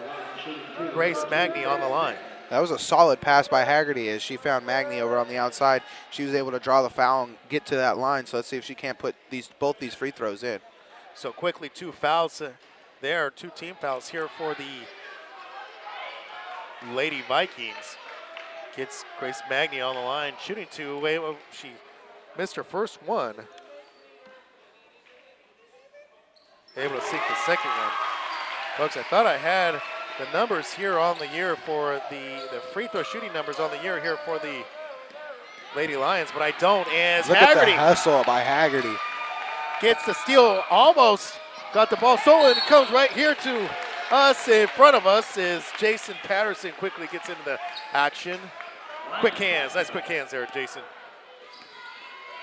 Grace Magny on the line. That was a solid pass by Haggerty as she found Magny over on the outside. She was able to draw the foul and get to that line. So let's see if she can't put both these free throws in. So quickly, 2 fouls there, 2 team fouls here for the Lady Vikings. Gets Grace Magny on the line, shooting 2. She missed her first one. Able to sink the second one. Folks, I thought I had the numbers here on the year for the free throw shooting numbers on the year here for the Lady Lions, but I don't. As Look Haggerty at the hustle by Haggerty. Gets the steal, almost got the ball stolen. It comes right here to us in front of us as Jason Patterson quickly gets into the action. Quick hands, nice quick hands there, Jason.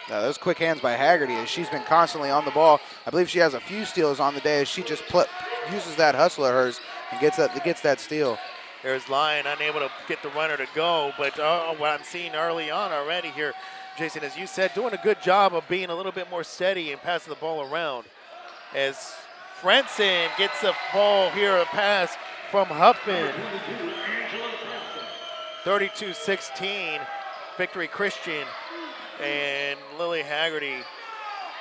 Those quick hands by Haggerty as she's been constantly on the ball. I believe she has a few steals on the day as she just uses that hustle of hers and gets that steal. There's Lyon unable to get the runner to go, but what I'm seeing early on already here, Jason, as you said, doing a good job of being a little bit more steady and passing the ball around. As Frenson gets the ball here, a pass from Huffman. 32-16, Victory Christian, and Lily Haggerty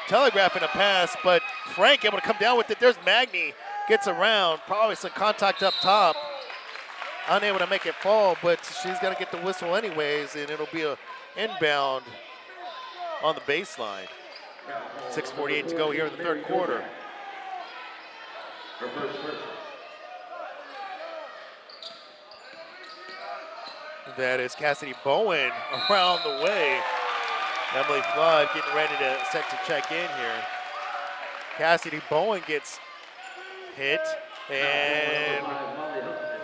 telegraphing a pass, but Frank able to come down with it. There's Magny, gets around, probably some contact up top. Unable to make it fall, but she's going to get the whistle anyways, and it'll be a inbound on the baseline. 6:48 to go here in the third quarter. That is Cassidy Bowen around the way. Emily Flood getting ready to set to check in here. Cassidy Bowen gets hit, and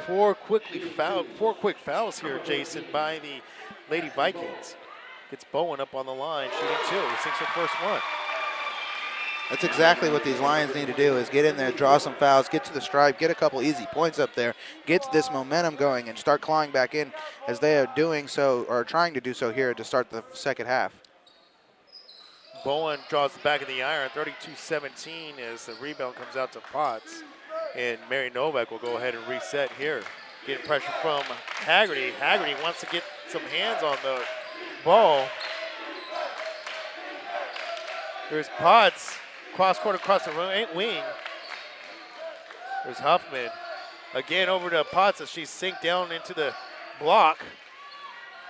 four quick fouls here, Jason, by the Lady Vikings. Gets Bowen up on the line, shooting 2. He sinks her first one. That's exactly what these Lions need to do, is get in there, draw some fouls, get to the stripe, get a couple easy points up there, get this momentum going, and start clawing back in as they are doing so, or trying to do so here to start the second half. Bowen draws the back of the iron, 32-17, as the rebound comes out to Potts. And Mary Novak will go ahead and reset here. Getting pressure from Haggerty. Haggerty wants to get some hands on the ball. There's Potts. Cross-court across the wing. There's Huffman. Again over to Potts as she sinks down into the block.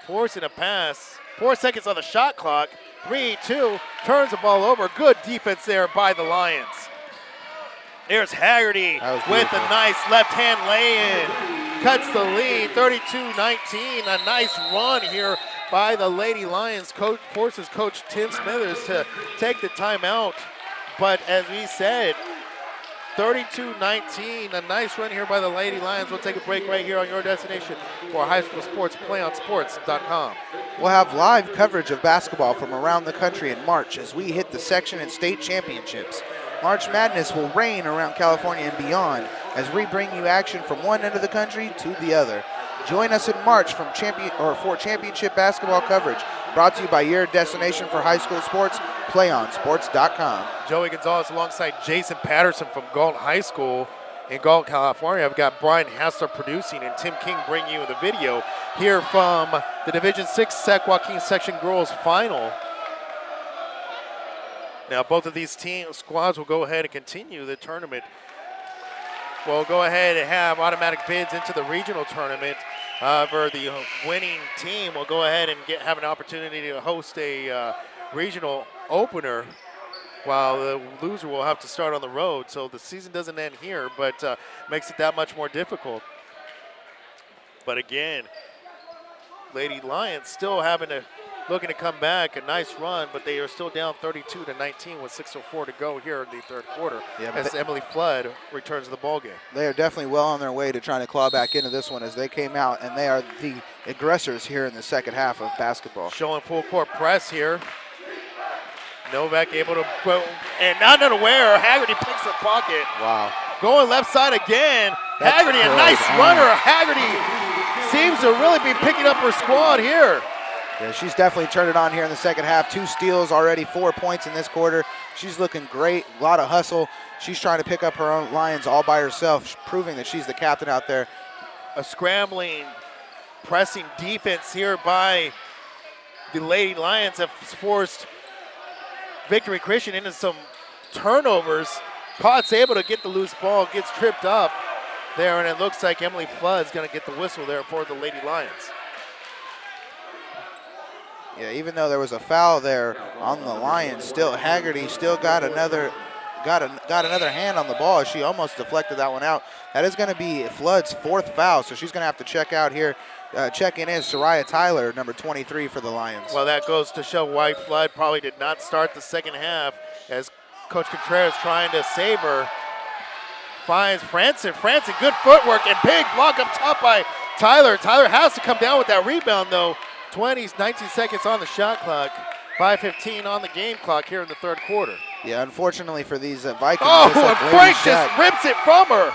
Forcing a pass. 4 seconds on the shot clock. 3-2. Turns the ball over. Good defense there by the Lions. There's Haggerty with a nice left-hand lay-in. Cuts the lead, 32-19. A nice run here by the Lady Lions. Coach forces Coach Tim Smithers to take the timeout. But as we said, 32-19. A nice run here by the Lady Lions. We'll take a break right here on your destination for high school sports, playonsports.com. We'll have live coverage of basketball from around the country in March as we hit the section and state championships. March Madness will reign around California and beyond as we bring you action from one end of the country to the other. Join us in March for championship basketball coverage, brought to you by your destination for high school sports, playonsports.com. Joey Gonzalez alongside Jason Patterson from Galt High School in Galt, California. I've got Brian Hassler producing and Tim King bringing you the video here from the Division 6 Sac-Joaquin Section Girls Final. Now both of these squads will go ahead and continue the tournament. We'll go ahead and have automatic bids into the regional tournament. However, the winning team will go ahead and have an opportunity to host a regional opener, while the loser will have to start on the road. So the season doesn't end here, but makes it that much more difficult. But again, Lady Lions still looking to come back. A nice run, but they are still down 32-19 with 6:04 to go here in the third quarter, as Emily Flood returns to the ballgame. They are definitely well on their way to trying to claw back into this one as they came out, and they are the aggressors here in the second half of basketball. Showing full court press here. Novak able to go, and not unaware, Haggerty picks her pocket. Wow. Going left side again. Haggerty, a nice runner. Haggerty seems to really be picking up her squad here. Yeah, she's definitely turned it on here in the second half. 2 steals already, 4 points in this quarter. She's looking great, a lot of hustle. She's trying to pick up her own Lions all by herself, proving that she's the captain out there. A scrambling, pressing defense here by the Lady Lions have forced Victory Christian into some turnovers. Potts able to get the loose ball, gets tripped up there, and it looks like Emily Flood's going to get the whistle there for the Lady Lions. Yeah, even though there was a foul there on the Lions, still Haggerty still got another hand on the ball. She almost deflected that one out. That is going to be Flood's 4th foul, so she's going to have to check out here. Checking in Soraya Tyler, number 23 for the Lions. Well, that goes to show why Flood probably did not start the second half, as Coach Contreras trying to save her. Finds Franson. Franson, good footwork and big block up top by Tyler. Tyler has to come down with that rebound, though. 19 seconds on the shot clock. 5:15 on the game clock here in the third quarter. Yeah, unfortunately for these Vikings. Oh, and Frank just rips it from her.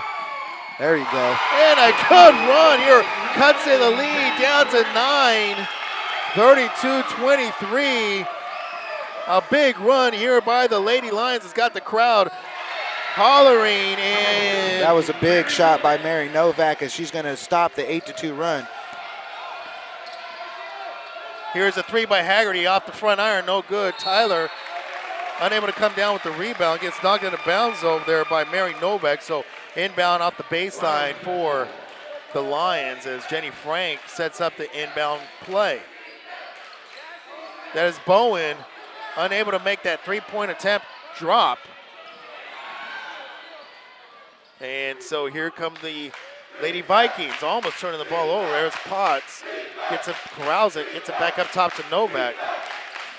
There you go. And a good run here. Cuts in the lead down to 9. 32-23. A big run here by the Lady Lions has got the crowd hollering. And that was a big shot by Mary Novak as she's going to stop the 8-2 run. Here's a 3 by Haggerty off the front iron. No good. Tyler unable to come down with the rebound. Gets knocked into bounds over there by Mary Novak. So inbound off the baseline for the Lions as Jenny Frank sets up the inbound play. That is Bowen unable to make that 3-point attempt drop. And so here come the Lady Vikings, almost turning the ball over. There's Potts, corrals it, gets it back up top to Novak.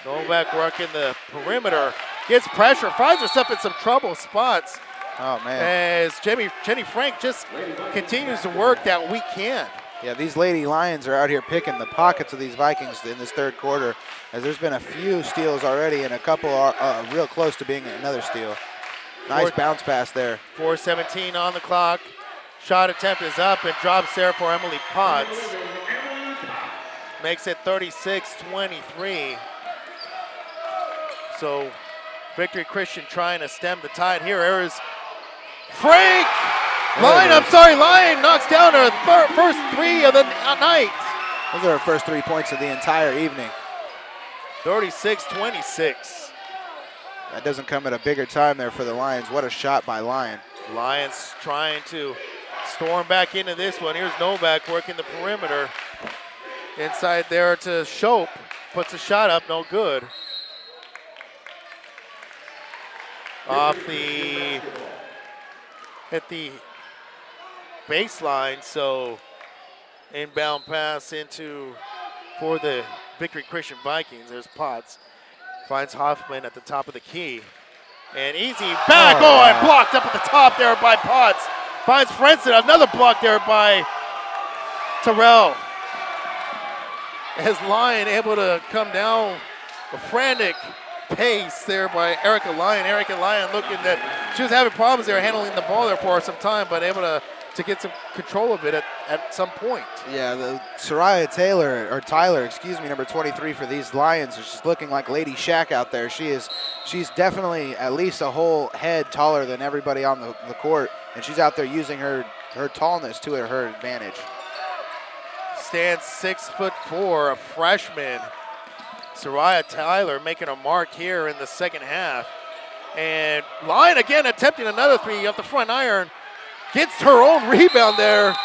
Novak working the perimeter, gets pressure, finds herself in some trouble spots. Oh, man. As Jenny Frank just continues to work that weak hand. Yeah, these Lady Lions are out here picking the pockets of these Vikings in this third quarter, as there's been a few steals already and a couple are real close to being another steal. Nice bounce pass there. 4:17 on the clock. Shot attempt is up and drops there for Emily Potts. Makes it 36-23. So Victory Christian trying to stem the tide here. There is Frank! Lion knocks down her first 3 of the night. Those are her first 3 points of the entire evening. 36-26. That doesn't come at a bigger time there for the Lions. What a shot by Lion. Lions trying to storm back into this one. Here's Novak working the perimeter. Inside there to Shope. Puts a shot up, no good. At the baseline, so inbound pass for the Victory Christian Vikings. There's Potts. Finds Hoffman at the top of the key. And easy back. And blocked up at the top there by Potts. Finds Frenson. Another block there by Terrell. As Lyon able to come down a frantic pace there by Erica Lyon. Erica Lyon looking that she was having problems there handling the ball there for some time, but able to get some control of it at some point. Yeah, the Tyler, number 23 for these Lions, is just looking like Lady Shack out there. She's definitely at least a whole head taller than everybody on the court, and she's out there using her tallness to her advantage. Stands 6'4", a freshman. Soraya Tyler making a mark here in the second half. And Lyon again attempting another 3 off the front iron. Gets her own rebound there,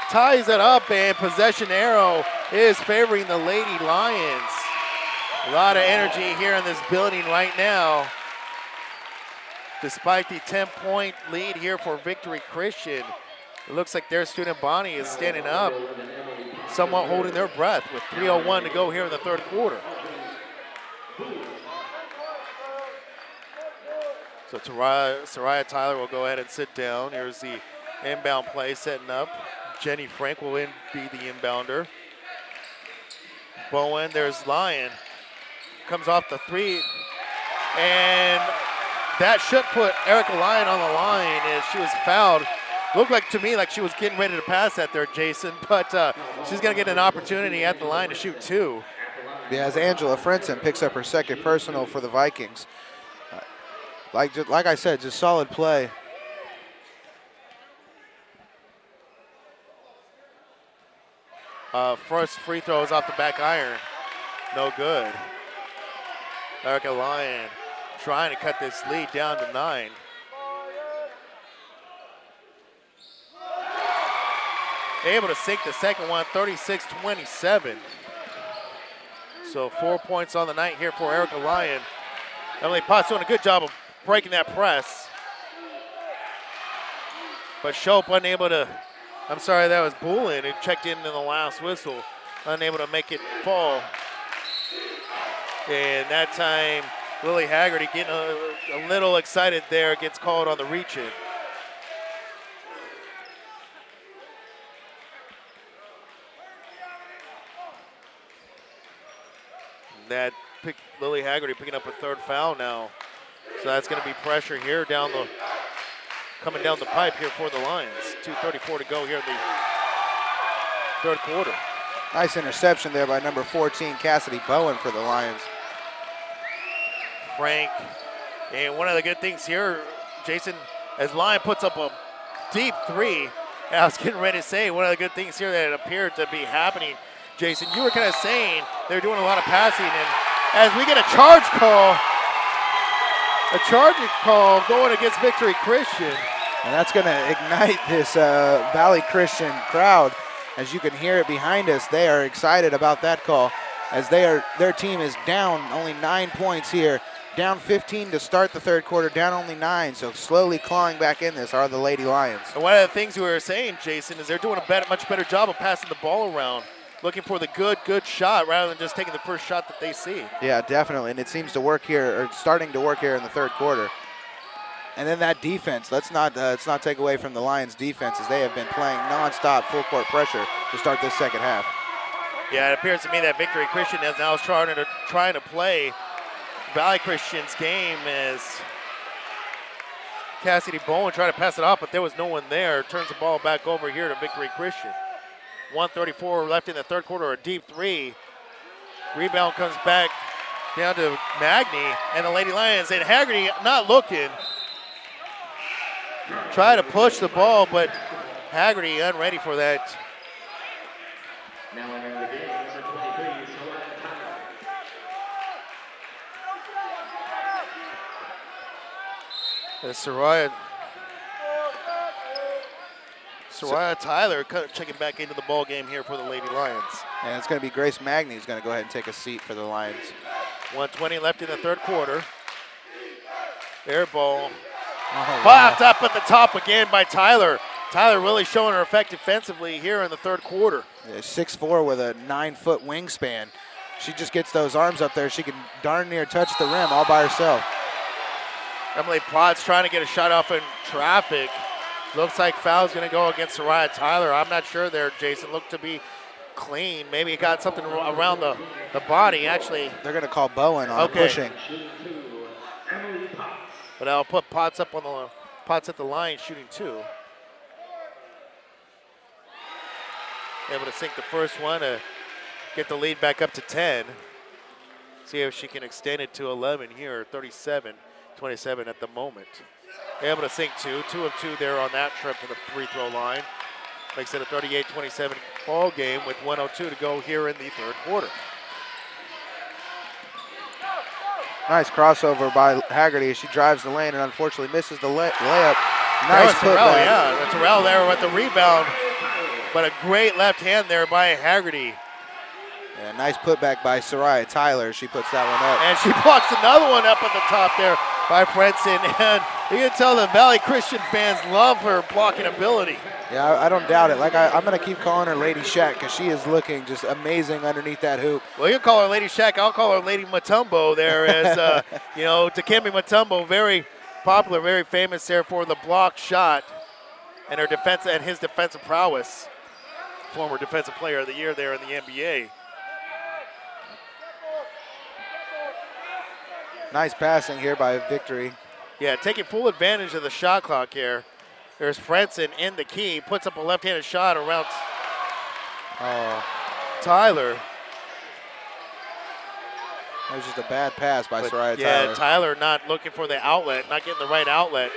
ties it up, and possession arrow is favoring the Lady Lions. A lot of energy here in this building right now. Despite the 10-point lead here for Victory Christian, it looks like their student Bonnie is standing up, somewhat holding their breath with 3:01 to go here in the third quarter. So Soraya Tyler will go ahead and sit down. Here's the inbound play setting up. Jenny Frank will be the inbounder. Bowen, there's Lyon. Comes off the 3. And that should put Erica Lyon on the line as she was fouled. Looked like to me like she was getting ready to pass that there, Jason, but she's going to get an opportunity at the line to shoot 2. Yeah, as Angela Frenson picks up her second personal for the Vikings. Like I said, just solid play. First free throw is off the back iron. No good. Erica Lyon trying to cut this lead down to 9. Able to sink the second one, 36-27. So 4 points on the night here for Erica Lyon. Emily Potts doing a good job of breaking that press. But Shope unable to, that was Boulin who checked in the last whistle. Unable to make it fall. And that time, Lily Haggerty getting a little excited there, gets called on the reach-in. Lily Haggerty picking up a third foul now. So that's going to be pressure here down coming down the pipe here for the Lions. 2:34 to go here in the third quarter. Nice interception there by number 14, Cassidy Bowen for the Lions. Frank, and one of the good things here, Jason, as Lyon puts up a deep three, I was getting ready to say one of the good things here that appeared to be happening, Jason, you were kind of saying they're doing a lot of passing, and as we get a charging call going against Victory Christian. And that's going to ignite this Valley Christian crowd. As you can hear it behind us, they are excited about that call, as their team is down only 9 points here. Down 15 to start the third quarter, down only 9, so slowly clawing back in this are the Lady Lions. And one of the things we were saying, Jason, is they're doing a much better job of passing the ball around, looking for the good shot rather than just taking the first shot that they see. Yeah, definitely, and it seems to work here, or starting to work here in the third quarter. And then that defense, let's not take away from the Lions' defense, as they have been playing nonstop full court pressure to start this second half. Yeah, it appears to me that Victory Christian is now trying to play Valley Christian's game, as Cassidy Bowen tried to pass it off, but there was no one there. Turns the ball back over here to Victory Christian. 1:34 left in the third quarter, a deep three. Rebound comes back down to Magny and the Lady Lions, and Haggerty not looking. Try to push the ball, but Haggerty unready for that. Now entering the game, number 23, Soraya Tyler checking back into the ball game here for the Lady Lions. And it's going to be Grace Magny who's going to go ahead and take a seat for the Lions. 1:20 left in the third quarter. Air ball. Oh, Popped up at the top again by Tyler. Tyler really showing her effect defensively here in the third quarter. Yeah, 6'4" with a 9-foot wingspan. She just gets those arms up there. She can darn near touch the rim all by herself. Emily Potts trying to get a shot off in traffic. Looks like foul's going to go against Soraya Tyler. I'm not sure there, Jason. Looked to be clean. Maybe it got something around the body. Actually, they're going to call Bowen on pushing. But I'll put Potts up on the Potts at the line, shooting 2. Able to sink the first one to get the lead back up to 10. See if she can extend it to 11 here, 37-27 at the moment. Able to sink 2 of 2 there on that trip to the free throw line. Makes it a 38-27 ball game with 1:02 to go here in the third quarter. Nice crossover by Haggerty as she drives the lane and unfortunately misses the layup. Nice putback. Yeah, Terrell there with the rebound, but a great left hand there by Haggerty. Yeah, nice putback by Soraya Tyler. She puts that one up. And she blocks another one up at the top there by Frenson. And you can tell the Valley Christian fans love her blocking ability. Yeah, I don't doubt it. Like I'm going to keep calling her Lady Shack because she is looking just amazing underneath that hoop. Well, you call her Lady Shack. I'll call her Lady Mutombo there, as Dikembe Mutombo, very popular, very famous there for the block shot and her defense and his defensive prowess. Former Defensive Player of the Year there in the NBA. Nice passing here by Victory. Yeah, taking full advantage of the shot clock here. There's Frenson in the key, puts up a left-handed shot around Tyler. That was just a bad pass by Soraya Tyler. Yeah, Tyler not looking for the outlet, not getting the right outlet,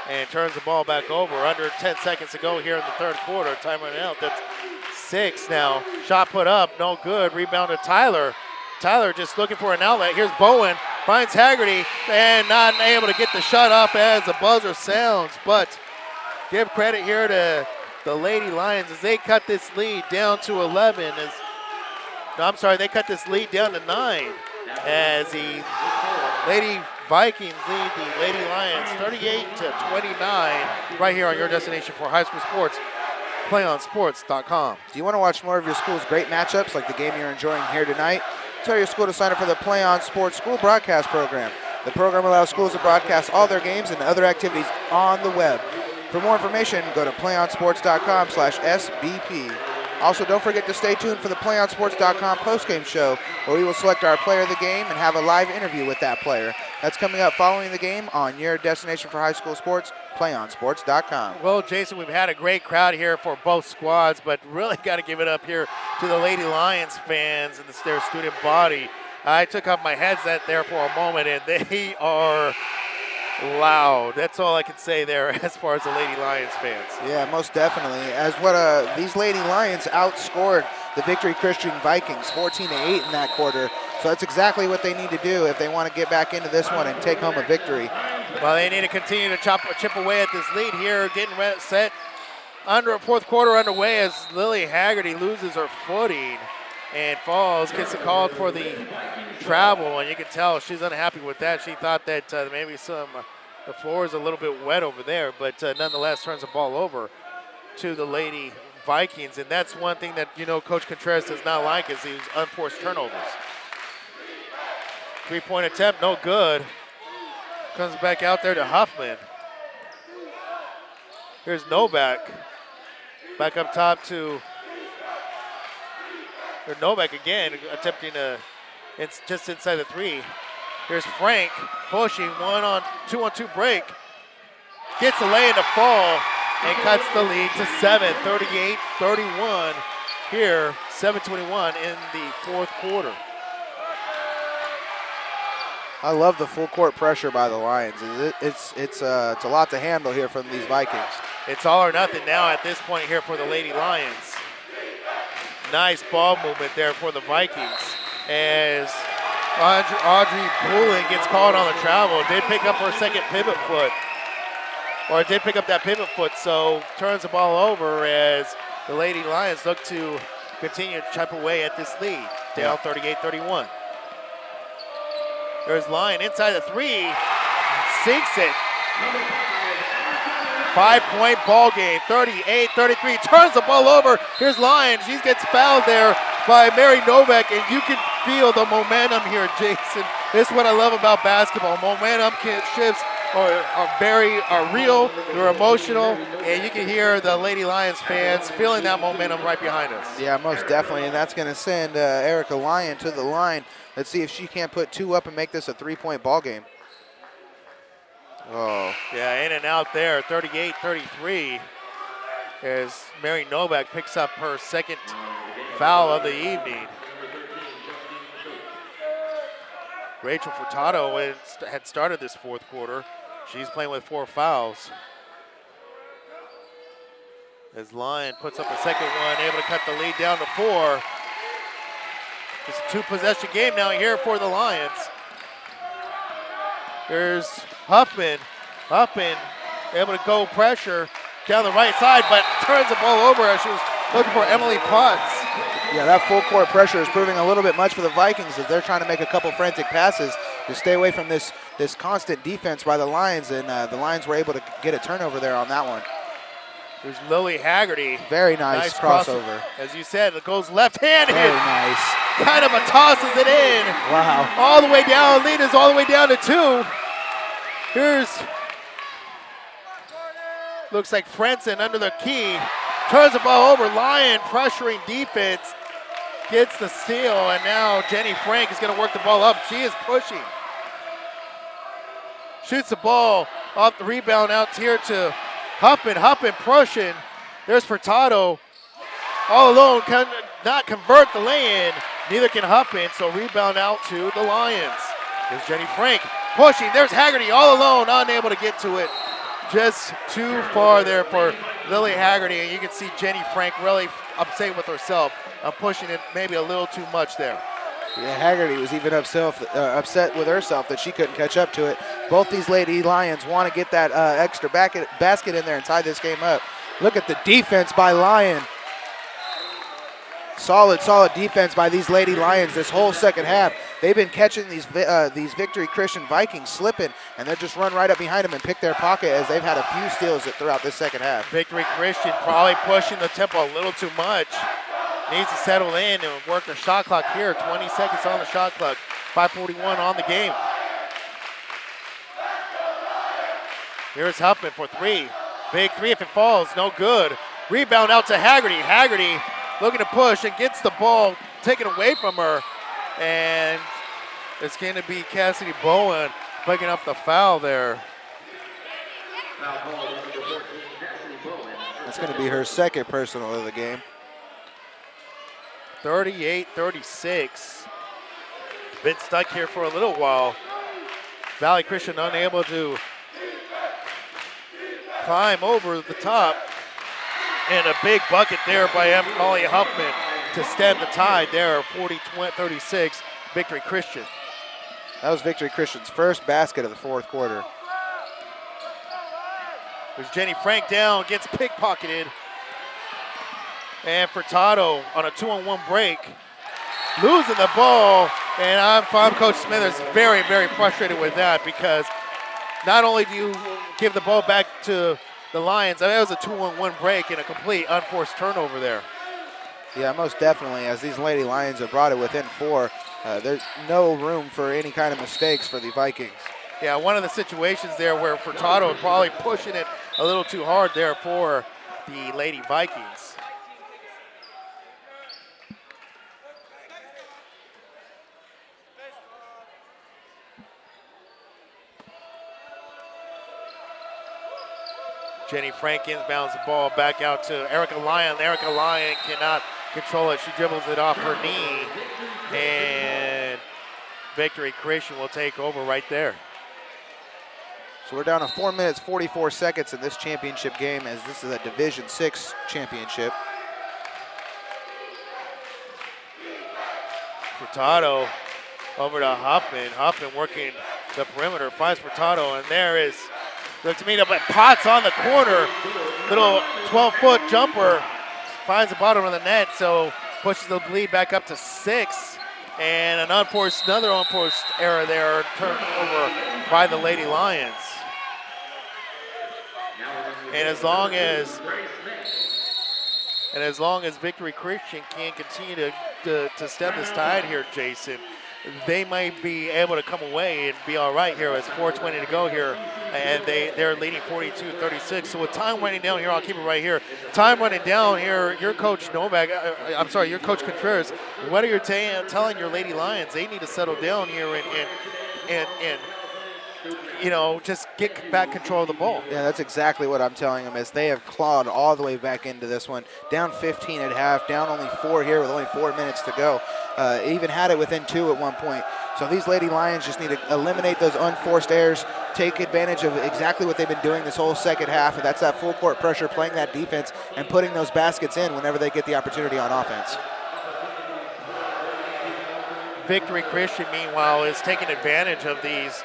and turns the ball back over. Under 10 seconds to go here in the third quarter. Time running out. That's 6 now. Shot put up, no good. Rebound to Tyler. Tyler just looking for an outlet. Here's Bowen, finds Haggerty, and not able to get the shot off as the buzzer sounds. But give credit here to the Lady Lions as they cut this lead down to 11. They cut this lead down to 9 as the Lady Vikings lead the Lady Lions 38-29 right here on your destination for high school sports, playonsports.com. Do you want to watch more of your school's great matchups like the game you're enjoying here tonight? Tell your school to sign up for the Play On Sports School Broadcast Program. The program allows schools to broadcast all their games and other activities on the web. For more information, go to playonsports.com/SBP. Also, don't forget to stay tuned for the playonsports.com postgame show, where we will select our player of the game and have a live interview with that player. That's coming up following the game on your destination for high school sports, playonsports.com. Well, Jason, we've had a great crowd here for both squads, but really got to give it up here to the Lady Lions fans and their student body. I took off my headset there for a moment, and they are loud. That's all I can say there as far as the Lady Lions fans. Yeah, most definitely. As what these Lady Lions outscored the Victory Christian Vikings 14-8 in that quarter. So that's exactly what they need to do if they want to get back into this one and take home a victory. Well, they need to continue to chip away at this lead here, getting set under a fourth quarter underway as Lily Haggerty loses her footing and falls, gets a call for the travel, and you can tell she's unhappy with that. She thought that maybe the floor is a little bit wet over there, but nonetheless turns the ball over to the Lady Vikings, and that's one thing that, Coach Contreras does not like is these unforced turnovers. 3-point attempt, no good. Comes back out there to Huffman. Here's Novak. Back up top to Novak again, attempting it's just inside the three. Here's Frank pushing, 2-on-2 break. Gets the lay in the fall and cuts the lead to 7, 38-31 here, 7:21 in the fourth quarter. I love the full court pressure by the Lions. It's a lot to handle here from these Vikings. It's all or nothing now at this point here for the Lady Lions. Nice ball movement there for the Vikings as Audrey Poulin gets called on the travel. Did pick up her second pivot foot, or did pick up that pivot foot, so turns the ball over as the Lady Lions look to continue to chip away at this lead. Down 38-31. There's Lyon inside the three, sinks it. 5-point ball game, 38-33. Turns the ball over. Here's Lyon. She gets fouled there by Mary Novak, and you can feel the momentum here, Jason. This is what I love about basketball. Momentum shifts are real, they're emotional, and you can hear the Lady Lions fans feeling that momentum right behind us. Yeah, most definitely, and that's going to send Erica Lyon to the line. Let's see if she can't put two up and make this a 3-point ball game. Oh. Yeah, in and out there, 38-33, as Mary Novak picks up her second foul of the evening. Rachel Furtado had started this fourth quarter. She's playing with 4 fouls. As Lyon puts up a second one, able to cut the lead down to 4. It's a 2-possession game now here for the Lions. There's Huffman. Huffman able to go pressure down the right side, but turns the ball over as she was looking for Emily Potts. Yeah, that full court pressure is proving a little bit much for the Vikings as they're trying to make a couple frantic passes to stay away from this constant defense by the Lions, and the Lions were able to get a turnover there on that one. There's Lily Haggerty. Very nice crossover. As you said, it goes left-handed. Very nice. Kind of a tosses it in. Wow. All the way down. Lead is all the way down to 2. Here's, looks like Frenson under the key. Turns the ball over. Lyon pressuring defense. Gets the steal, and now Jenny Frank is going to work the ball up. She is pushing. Shoots the ball off the rebound out here to Huffman. Huffman pushing. There's Furtado. All alone, cannot convert the lay-in. Neither can Huffman, so rebound out to the Lions. There's Jenny Frank pushing. There's Haggerty all alone, unable to get to it. Just too far there for Lily Haggerty, and you can see Jenny Frank really upset with herself. Pushing it maybe a little too much there. Yeah, Haggerty was even upset with herself that she couldn't catch up to it. Both these Lady Lions want to get that extra basket in there and tie this game up. Look at the defense by Lyon. Solid defense by these Lady Lions this whole second half. They've been catching these Victory Christian Vikings slipping, and they'll just run right up behind them and pick their pocket as they've had a few steals throughout this second half. Victory Christian probably pushing the tempo a little too much. Needs to settle in and work the shot clock here. 20 seconds on the shot clock. 5:41 on the game. Here's Huffman for 3. Big 3 if it falls, no good. Rebound out to Haggerty. Haggerty looking to push and gets the ball taken away from her. And it's going to be Cassidy Bowen picking up the foul there. That's going to be her second personal of the game. 38-36. Been stuck here for a little while. Valley Christian unable to climb over the top. And a big bucket there by Molly Huffman to stem the tide there, 40-36, Victory Christian. That was Victory Christian's first basket of the fourth quarter. There's Jenny Frank down, gets pickpocketed. And Furtado on a 2-on-1 break, losing the ball. And if I'm Coach Smithers, very, very frustrated with that, because not only do you give the ball back to the Lions, that was a 2-on-1 break and a complete unforced turnover there. Yeah, most definitely. As these Lady Lions have brought it within 4, there's no room for any kind of mistakes for the Vikings. Yeah, one of the situations there where Furtado probably pushing it a little too hard there for the Lady Vikings. Jenny Frank inbounds the ball back out to Erica Lyon. Erica Lyon cannot control it. She dribbles it off her knee. And Victory Christian will take over right there. So we're down to 4 minutes, 44 seconds in this championship game, as this is a Division VI championship. Furtado over to Huffman. Huffman working the perimeter, finds Furtado, and there is Tamina, but Potts on the corner. Little 12-foot jumper, finds the bottom of the net, so pushes the lead back up to 6. And another unforced error there, turned over by the Lady Lions. And as long as Victory Christian can continue to stem this tide here, Jason, they might be able to come away and be all right here. It's 4:20 to go here, and they're leading 42-36. So with time running down here, I'll keep it right here. Time running down here, your coach Novak, your coach Contreras, what are you telling your Lady Lions? They need to settle down here and just get back control of the ball. Yeah, that's exactly what I'm telling them, is they have clawed all the way back into this one. Down 15 at half, down only 4 here with only 4 minutes to go. Even had it within 2 at one point. So these Lady Lions just need to eliminate those unforced errors, take advantage of exactly what they've been doing this whole second half, and that's that full court pressure, playing that defense, and putting those baskets in whenever they get the opportunity on offense. Victory Christian, meanwhile, is taking advantage of these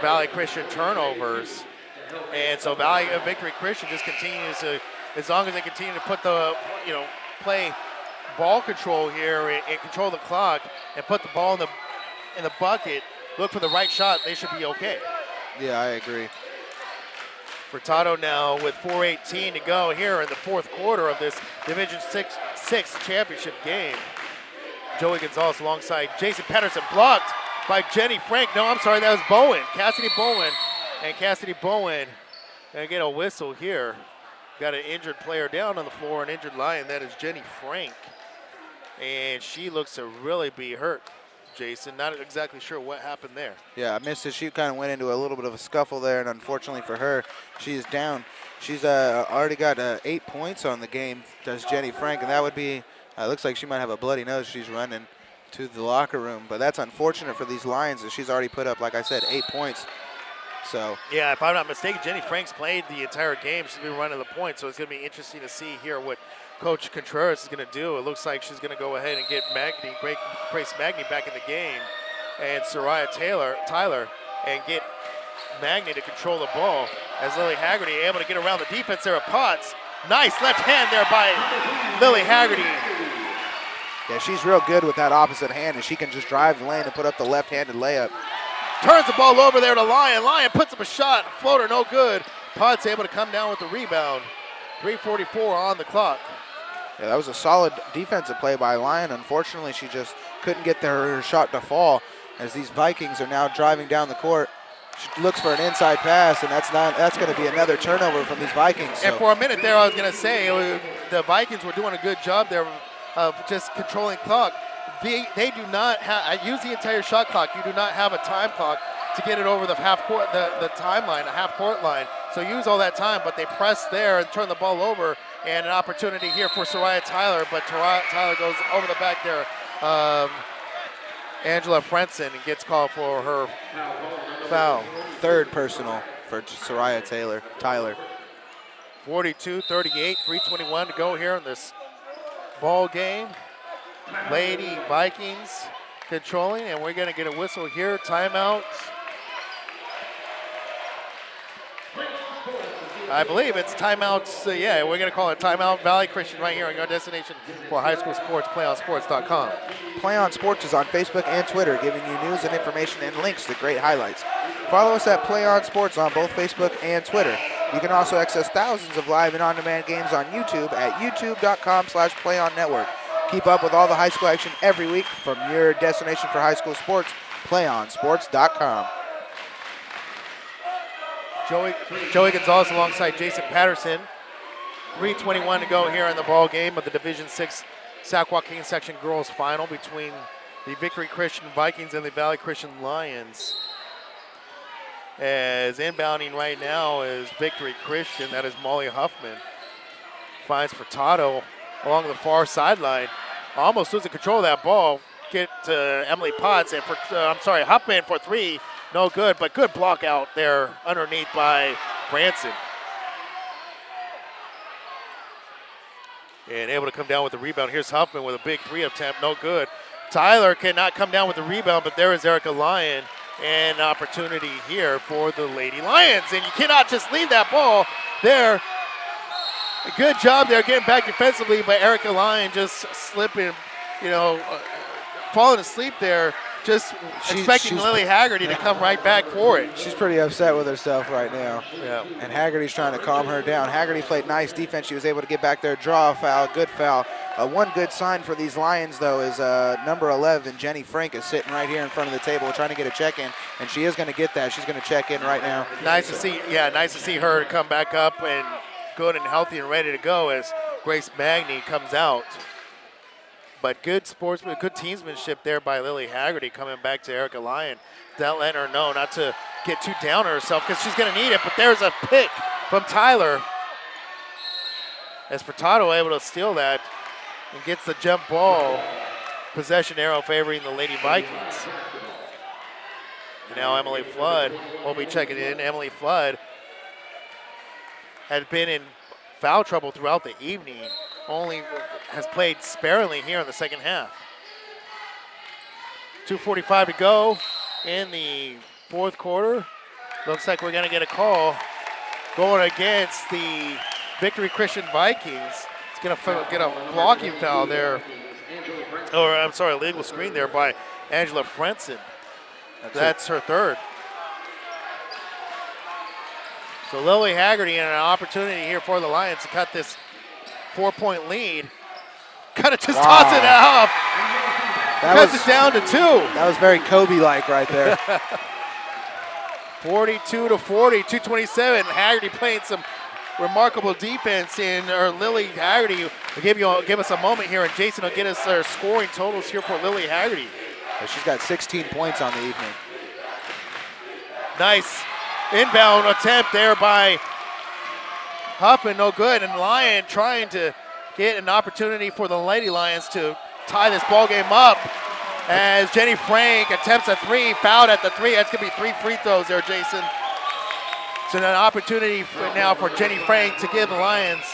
Valley Christian turnovers. And so Victory Christian just continues to, as long as they continue to put the, play ball control here and control the clock and put the ball in the bucket, look for the right shot, they should be okay. Yeah, I agree. Furtado now with 4:18 to go here in the fourth quarter of this Division 6 championship game. Joey Gonzalez alongside Jason Patterson, blocked by Jenny Frank. No, I'm sorry, that was Bowen. Cassidy Bowen. And Cassidy Bowen gonna get a whistle here. Got an injured player down on the floor, an injured Lion. That is Jenny Frank. And she looks to really be hurt, Jason. Not exactly sure what happened there. Yeah, I missed it. She kind of went into a little bit of a scuffle there, and unfortunately for her, she is down. She's already got 8 points on the game, does Jenny Frank, and that would be, looks like she might have a bloody nose. She's running to the locker room, but that's unfortunate for these Lions, as she's already put up, like I said, 8 points. So yeah, if I'm not mistaken, Jenny Frank's played the entire game. She's been running the point, so it's going to be interesting to see here what Coach Contreras is going to do. It looks like she's going to go ahead and get Grace Magny back in the game, and Soraya Tyler, and get Magny to control the ball, as Lily Haggerty able to get around the defense there at Potts. Nice left hand there by Lily Haggerty. Yeah, she's real good with that opposite hand, and she can just drive the lane and put up the left-handed layup. Turns the ball over there to Lyon. Lyon puts up a shot. Floater no good. Potts able to come down with the rebound. 3:44 on the clock. Yeah, that was a solid defensive play by Lyon. Unfortunately, she just couldn't get her shot to fall, as these Vikings are now driving down the court. She looks for an inside pass, and that's going to be another turnover from these Vikings. So. And for a minute there, I was going to say the Vikings were doing a good job there of just controlling clock. They do not have, use the entire shot clock. You do not have a time clock to get it over the half court, the timeline, the half court line. So use all that time, but they press there and turn the ball over, and an opportunity here for Soraya Tyler, but Tyler goes over the back there. Angela Frenson gets called for her foul. Third personal for Soraya Tyler. 42-38, 3:21 to go here in this ball game. Lady Vikings controlling, and we're going to get a whistle here. Timeout. I believe it's timeouts. Yeah, we're going to call it timeout. Valley Christian right here on your destination for high school sports, playonsports.com. Play On Sports is on Facebook and Twitter, giving you news and information and links to great highlights. Follow us at Play On Sports on both Facebook and Twitter. You can also access thousands of live and on-demand games on YouTube at youtube.com/playonnetwork. Keep up with all the high school action every week from your destination for high school sports, playonsports.com. Joey Gonzalez alongside Jason Patterson. 3:21 to go here in the ball game of the Division 6 Sac-Joaquin Section Girls Final between the Victory Christian Vikings and the Valley Christian Lions. As inbounding right now is Victory Christian. That is Molly Huffman. Finds Furtado along the far sideline. Almost losing control of that ball. Get to Emily Potts and Huffman for three. No good, but good block out there underneath by Branson. And able to come down with the rebound. Here's Huffman with a big three attempt, no good. Tyler cannot come down with the rebound, but there is Erica Lyon. And an opportunity here for the Lady Lions. And you cannot just leave that ball there. A good job there getting back defensively, but Erica Lyon just slipping, falling asleep there. Just expecting Lily Haggerty to come right back for it. She's pretty upset with herself right now. Yeah. And Haggerty's trying to calm her down. Haggerty played nice defense. She was able to get back there, draw a foul, good foul. One good sign for these Lions, though, is number 11, Jenny Frank, is sitting right here in front of the table trying to get a check-in, and she is going to get that. She's going to check in right now. Nice to see her come back up and good and healthy and ready to go as Grace Magny comes out. But good sportsman, good teamsmanship there by Lily Haggerty coming back to Erica Lyon. That letting her know not to get too down on herself because she's going to need it. But there's a pick from Tyler. As Furtado able to steal that and gets the jump ball. Possession arrow favoring the Lady Vikings. And now Emily Flood will be checking in. Emily Flood had been in foul trouble throughout the evening. Only has played sparingly here in the second half. 2:45 to go in the fourth quarter. Looks like we're going to get a call going against the Victory Christian Vikings. It's going to get a blocking foul there. Or, I'm sorry, a legal screen there by Angela Frenson. That's her third. So Lily Haggerty and an opportunity here for the Lions to cut this 4-point lead. Kind of just toss it out. Cuts it down to 2. That was very Kobe-like right there. 42-40, 2:27. Haggerty playing some remarkable defense in, or Lily Haggerty will give us a moment here, and Jason will get us our scoring totals here for Lily Haggerty. She's got 16 points on the evening. Nice inbound attempt there by Huffman, no good, and Lyon trying to get an opportunity for the Lady Lions to tie this ball game up as Jenny Frank attempts a three, fouled at the three. That's going to be 3 free throws there, Jason. So an opportunity now for Jenny Frank to give the Lions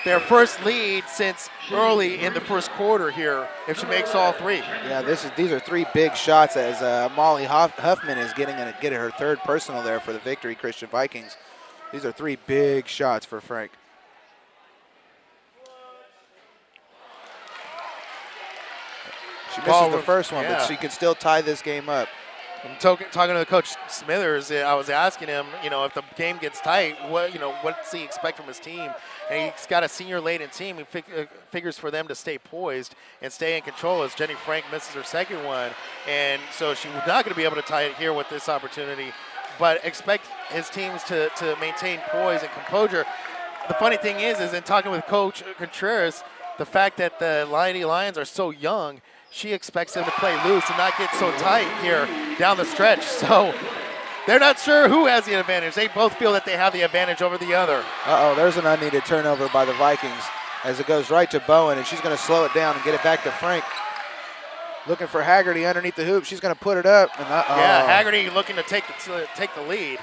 their first lead since early in the first quarter here, if she makes all 3. Yeah, these are 3 big shots as Molly Huffman is getting her third personal there for the Victory Christian Vikings. These are 3 big shots for Frank. She misses the first one, but she can still tie this game up. I'm talking to Coach Smithers. I was asking him, if the game gets tight, what's he expect from his team? And he's got a senior-laden team. He figures for them to stay poised and stay in control as Jenny Frank misses her second one. And so she's not going to be able to tie it here with this opportunity. But expect his teams to maintain poise and composure. The funny thing is in talking with Coach Contreras, the fact that the Lady Lions are so young, she expects them to play loose and not get so tight here down the stretch. So They're not sure who has the advantage. They both feel that they have the advantage over the other. Uh-oh, there's an unneeded turnover by the Vikings as it goes right to Bowen, and she's going to slow it down and get it back to Frank. Looking for Haggerty underneath the hoop. She's going to put it up. And yeah, Haggerty looking to take the lead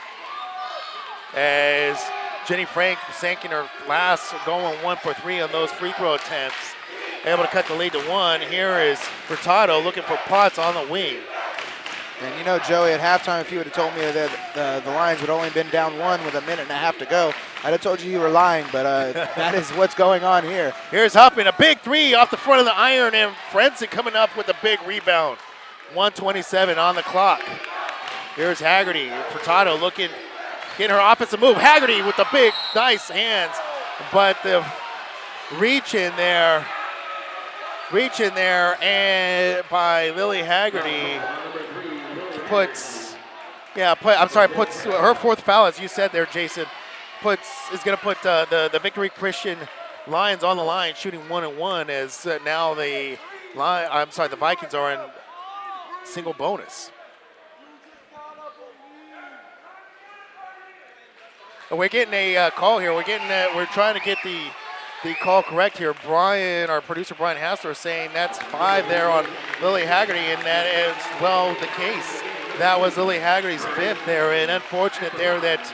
as Jenny Frank sinking her last, going 1 for 3 on those free throw attempts. Able to cut the lead to 1. Here is Furtado looking for Potts on the wing. And you know, Joey, at halftime, if you would have told me that the Lions would only been down 1 with a minute and a half to go, I'd have told you were lying, but that is what's going on here. Here's Huffman, a big 3 off the front of the iron, and Frentzen coming up with a big rebound. 1:27 on the clock. Here's Haggerty. Furtado looking, getting her offensive move. Haggerty with the big, nice hands, but the reach in there, and by Lily Haggerty puts her 4th foul, as you said there, Jason, is going to put the Victory Christian Lions on the line, shooting 1-1 as now the Vikings are in single bonus. We're getting a call here. We're trying to get the call correct here. Our producer Brian Hassler is saying that's 5 there on Lily Haggerty, and that is well the case. That was Lily Haggerty's 5th there, and unfortunate there that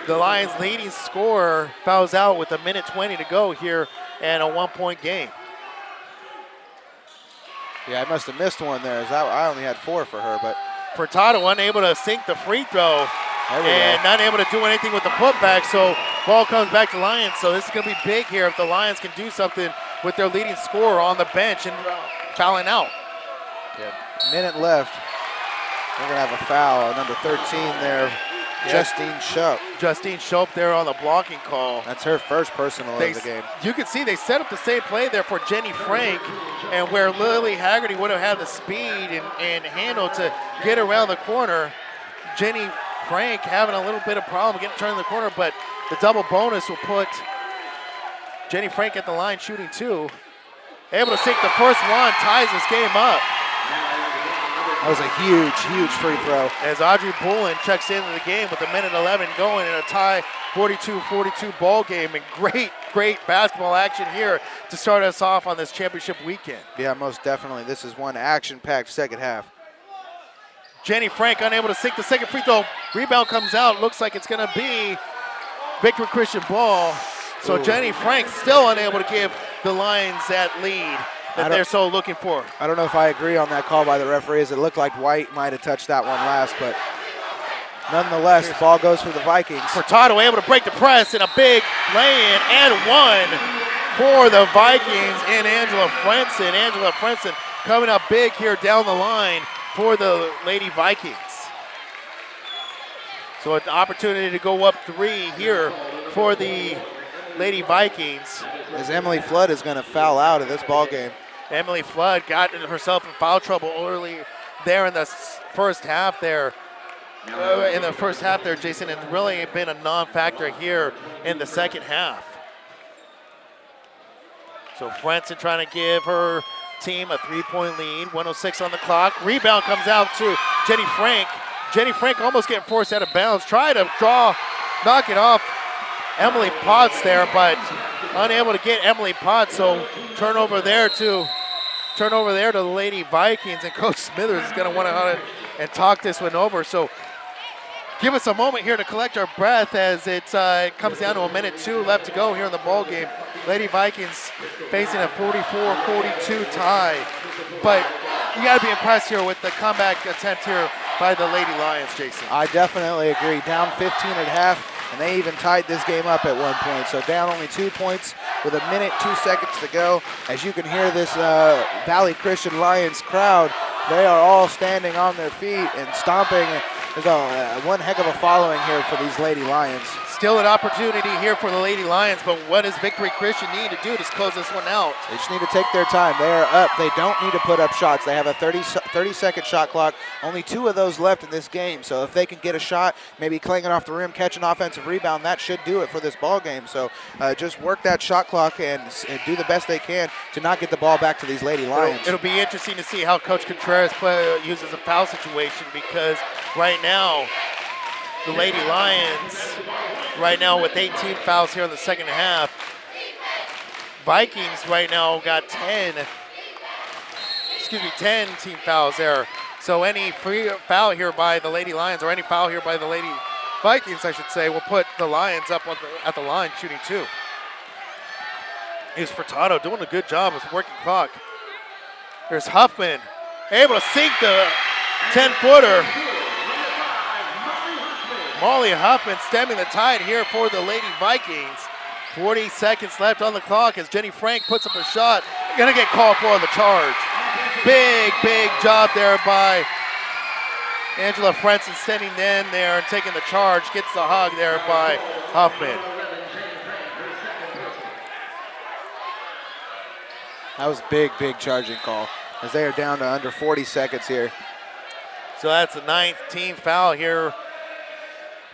the Lions' leading scorer fouls out with 1:20 to go here and a 1-point game. Yeah, I must have missed one there, as I only had 4 for her, but Furtado unable to sink the free throw and not able to do anything with the putback, so ball comes back to Lions. So this is going to be big here if the Lions can do something with their leading scorer on the bench and fouling out. Yeah, minute left. We're going to have a foul, number 13 there, Justine Shope. Justine Shope there on the blocking call. That's her first personal of the game. You can see they set up the same play there for Jenny Frank, and where Lily Haggerty would have had the speed and handle to get around the corner, Jenny Frank having a little bit of problem getting turned in the corner, but the double bonus will put Jenny Frank at the line shooting 2. Able to sink the first one, ties this game up. That was a huge, huge free throw. As Audrey Bullen checks into the game with 1:11 going in a tie 42-42 ball game, and great basketball action here to start us off on this championship weekend. Yeah, most definitely. This is one action-packed second half. Jenny Frank unable to sink the second free throw. Rebound comes out. Looks like it's going to be Victory Christian ball. So Jenny Frank still unable to give the Lions that lead that they're so looking for. I don't know if I agree on that call by the referees. It looked like White might have touched that one last, but nonetheless, the ball goes for the Vikings. Furtado able to break the press and a big lay-in and 1 for the Vikings and Angela Frentzen. Angela Frentzen coming up big here down the line for the Lady Vikings. So an opportunity to go up 3 here for the Lady Vikings. As Emily Flood is going to foul out of this ball game. Emily Flood got herself in foul trouble early there in the first half there. Jason, it's really been a non-factor here in the second half. So Frentzen trying to give her team a 3-point lead, 1:06 on the clock. Rebound comes out to Jenny Frank. Jenny Frank almost getting forced out of bounds. Try to knock it off Emily Potts there, but unable to get Emily Potts. So turnover there to the Lady Vikings, and Coach Smithers is going to want to talk this one over. So give us a moment here to collect our breath as it comes down to 1:02 left to go here in the ball game. Lady Vikings facing a 44-42 tie, but you got to be impressed here with the comeback attempt here by the Lady Lions, Jason. I definitely agree. Down 15 at half, and they even tied this game up at one point. So down only 2 points with 1 minute, 2 seconds to go. As you can hear this Valley Christian Lions crowd, they are all standing on their feet and stomping. There's one heck of a following here for these Lady Lions. Still an opportunity here for the Lady Lions, but what does Victory Christian need to do to close this one out? They just need to take their time. They are up. They don't need to put up shots. They have a 30-second shot clock. Only 2 of those left in this game. So if they can get a shot, maybe clanging off the rim, catch an offensive rebound, that should do it for this ball game. So just work that shot clock and do the best they can to not get the ball back to these Lady Lions. It'll be interesting to see how Coach Contreras uses a foul situation, because right now the Lady Lions right now with 18 fouls here in the second half. Vikings right now got 10 team fouls there. So any free foul here by the Lady Lions, or any foul here by the Lady Vikings, I should say, will put the Lions up at the line shooting 2. Here's Furtado doing a good job of working clock. There's Huffman, able to sink the 10-footer. Molly Huffman stemming the tide here for the Lady Vikings. 40 seconds left on the clock as Jenny Frank puts up a shot. Gonna get called for the charge. Big job there by Angela Frenson, standing in there and taking the charge. Gets the hug there by Huffman. That was big charging call as they are down to under 40 seconds here. So that's the 9th team foul here.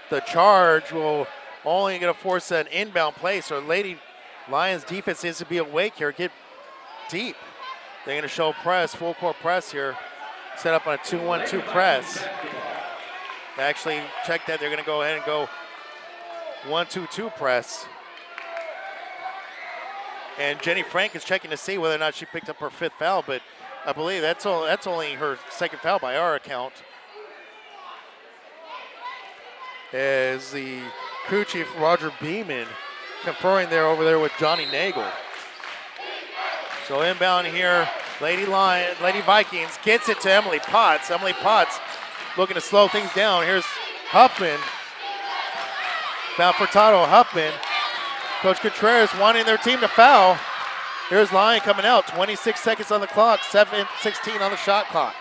The charge will only going to force an inbound play. So Lady Lions defense needs to be awake here, get deep. They're going to show press, full court press here. Set up on a 2-1-2 press. They actually check that. They're going to go ahead and go 1-2-2 press. And Jenny Frank is checking to see whether or not she picked up her 5th foul, but I believe that's only her 2nd foul by our account. As the crew chief, Roger Beeman, conferring over there with Johnny Nagel. So inbound here, Lady Vikings gets it to Emily Potts. Emily Potts looking to slow things down. Here's Huffman. Foul Furtado, Huffman. Coach Contreras wanting their team to foul. Here's Lyon coming out. 26 seconds on the clock, 7:16 on the shot clock.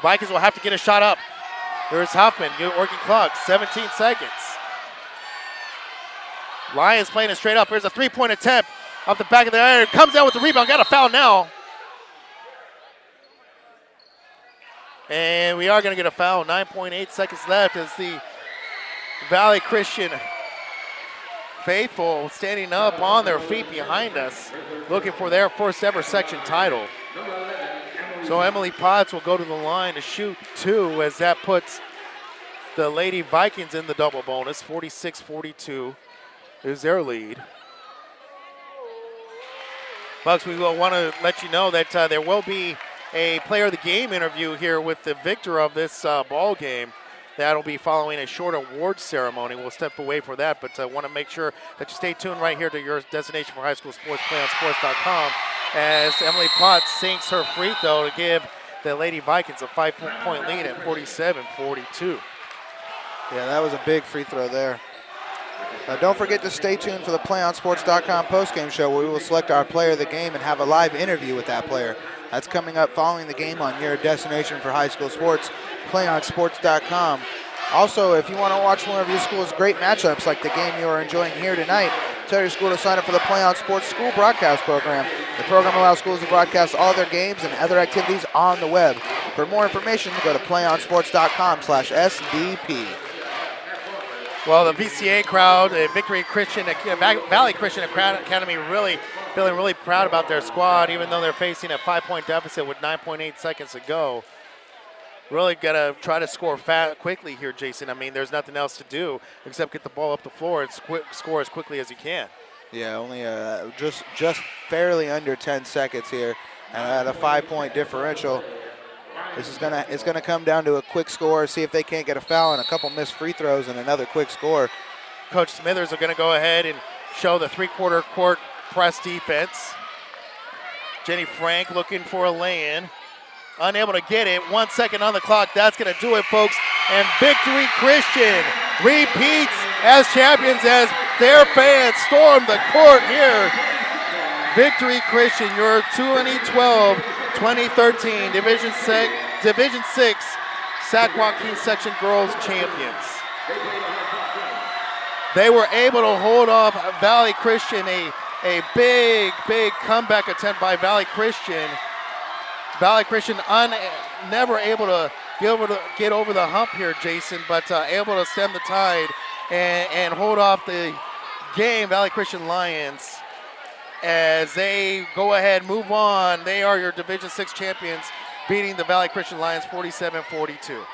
Vikings will have to get a shot up. There's Huffman, good working clock, 17 seconds. Lions playing it straight up. Here's a 3-point attempt off the back of the iron. Comes out with the rebound, got a foul now. And we are going to get a foul. 9.8 seconds left as the Valley Christian faithful standing up on their feet behind us, looking for their first ever section title. So Emily Potts will go to the line to shoot 2 as that puts the Lady Vikings in the double bonus. 46-42 is their lead. Bucks, we will want to let you know that there will be a player of the game interview here with the victor of this ball game. That'll be following a short award ceremony. We'll step away for that, but I want to make sure that you stay tuned right here to your destination for high school sports, playonsports.com, as Emily Potts sinks her free throw to give the Lady Vikings a 5-point lead at 47-42. Yeah, that was a big free throw there. Don't forget to stay tuned for the playonsports.com postgame show, where we will select our player of the game and have a live interview with that player. That's coming up following the game on your destination for high school sports, playonsports.com. Also, if you want to watch one of your school's great matchups like the game you are enjoying here tonight, tell your school to sign up for the Play On Sports School Broadcast Program. The program allows schools to broadcast all their games and other activities on the web. For more information, go to playonsports.com/SDP. Well, the VCA crowd, Valley Christian Academy, really feeling really proud about their squad, even though they're facing a 5-point deficit with 9.8 seconds to go. Really got to try to score quickly here, Jason. I mean, there's nothing else to do except get the ball up the floor and score as quickly as you can. Yeah, only just barely under 10 seconds here, and at a 5-point differential. It's gonna come down to a quick score, see if they can't get a foul, and a couple missed free throws and another quick score. Coach Smithers are going to go ahead and show the three-quarter court press defense. Jenny Frank looking for a lay-in. Unable to get it. 1 second on the clock. That's going to do it, folks. And Victory Christian repeats as champions as their fans storm the court here. Victory Christian, your 2012-2013 Division 6 Sac-Joaquin Section Girls Champions. They were able to hold off Valley Christian, a big comeback attempt by Valley Christian. Valley Christian never able to get over the hump here, Jason, but able to stem the tide and hold off the game, Valley Christian Lions, as they go ahead, move on. They are your Division 6 champions, beating the Valley Christian Lions 47-42.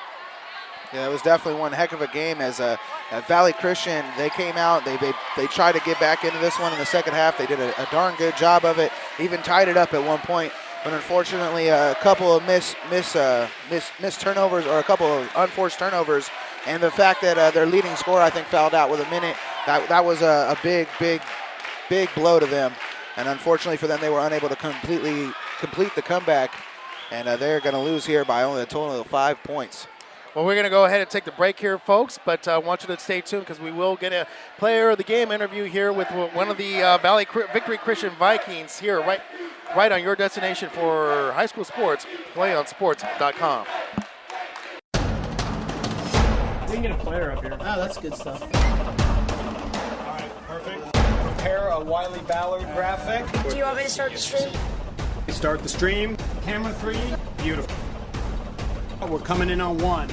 Yeah, it was definitely one heck of a game as at Valley Christian, they came out, they tried to get back into this one in the second half. They did a darn good job of it, even tied it up at one point. But unfortunately, a couple of missed turnovers or a couple of unforced turnovers, and the fact that their leading scorer, I think, fouled out with a minute, that was a big blow to them. And unfortunately for them, they were unable to complete the comeback, and they're going to lose here by only a total of 5 points. Well, we're going to go ahead and take the break here, folks, but I want you to stay tuned because we will get a player of the game interview here with one of the Valley Victory Christian Vikings here, right on your destination for high school sports, playonsports.com. We can get a player up here. Oh, that's good stuff. All right, perfect. Prepare a Wiley Ballard graphic. Do you want me to start the stream? Start the stream. Camera 3. Beautiful. We're coming in on 1.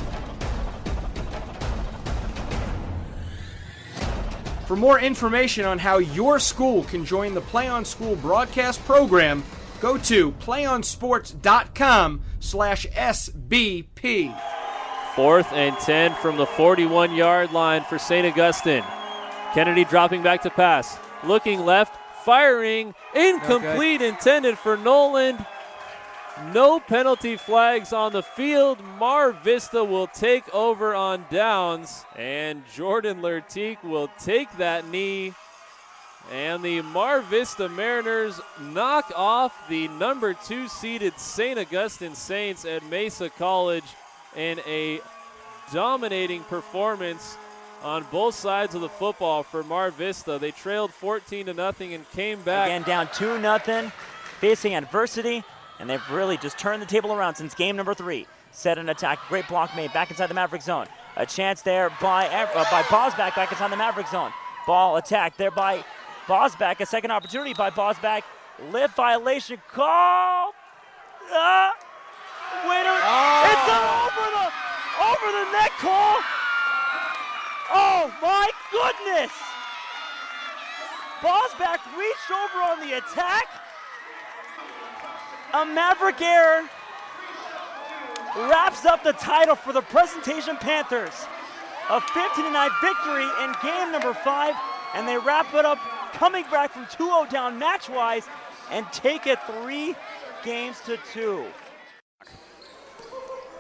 For more information on how your school can join the Play On School broadcast program, go to playonsports.com/SBP. 4th and 10 from the 41-yard line for St. Augustine. Kennedy dropping back to pass. Looking left, firing, incomplete, intended for Noland. No penalty flags on the field. Mar Vista will take over on downs, and Jordan Lertique will take that knee. And the Mar Vista Mariners knock off the number 2 seeded St. Augustine Saints at Mesa College in a dominating performance on both sides of the football for Mar Vista. They trailed 14-0 and came back. Again, down 2-0, facing adversity, and they've really just turned the table around since game number 3. Set an attack, great block made back inside the Maverick zone. A chance there by Bosback back inside the Maverick zone. Ball attacked there by Bosback, a second opportunity by Bosback. Lift violation call. Winner. It's an over the neck call. Oh my goodness! Bosback reached over on the attack. A Maverick error wraps up the title for the Presentation Panthers. A 15-9 victory in game number 5, and they wrap it up coming back from 2-0 down match-wise and take it 3-2.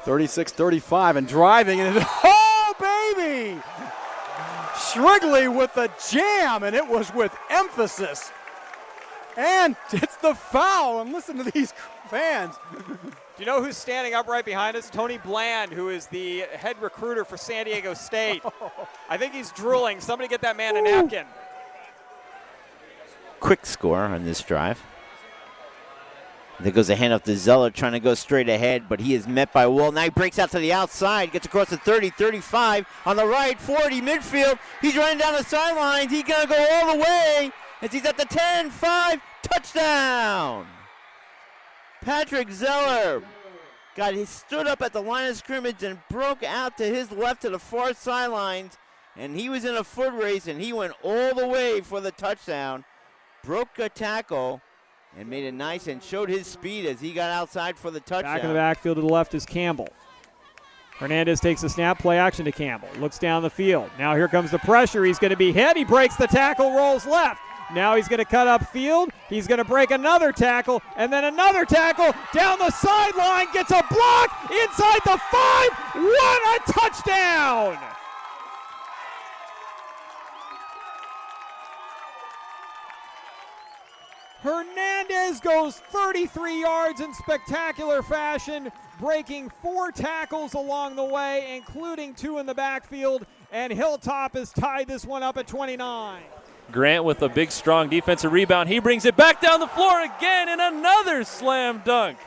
36-35 and driving, and oh baby! Shrigley with the jam, and it was with emphasis. And it's the foul, and listen to these fans. Do you know who's standing up right behind us? Tony Bland, who is the head recruiter for San Diego State. I think he's drooling. Somebody get that man a napkin. Quick score on this drive. There goes a handoff to Zeller, trying to go straight ahead, but he is met by Wall. Now he breaks out to the outside, gets across the 30, 35, on the right, 40, midfield. He's running down the sidelines. He's going to go all the way as he's at the 10, 5, touchdown. Patrick Zeller stood up at the line of scrimmage and broke out to his left to the far sidelines, and he was in a foot race, and he went all the way for the touchdown. Broke a tackle and made it nice and showed his speed as he got outside for the touchdown. Back in the backfield to the left is Campbell. Hernandez takes the snap, play action to Campbell. Looks down the field. Now here comes the pressure. He's going to be hit. He breaks the tackle, rolls left. Now he's going to cut upfield. He's going to break another tackle, and then another tackle down the sideline. Gets a block inside the 5. What a touchdown! Hernandez goes 33 yards in spectacular fashion, breaking 4 tackles along the way, including 2 in the backfield, and Hilltop has tied this one up at 29. Grant with a big, strong defensive rebound. He brings it back down the floor again, and another slam dunk.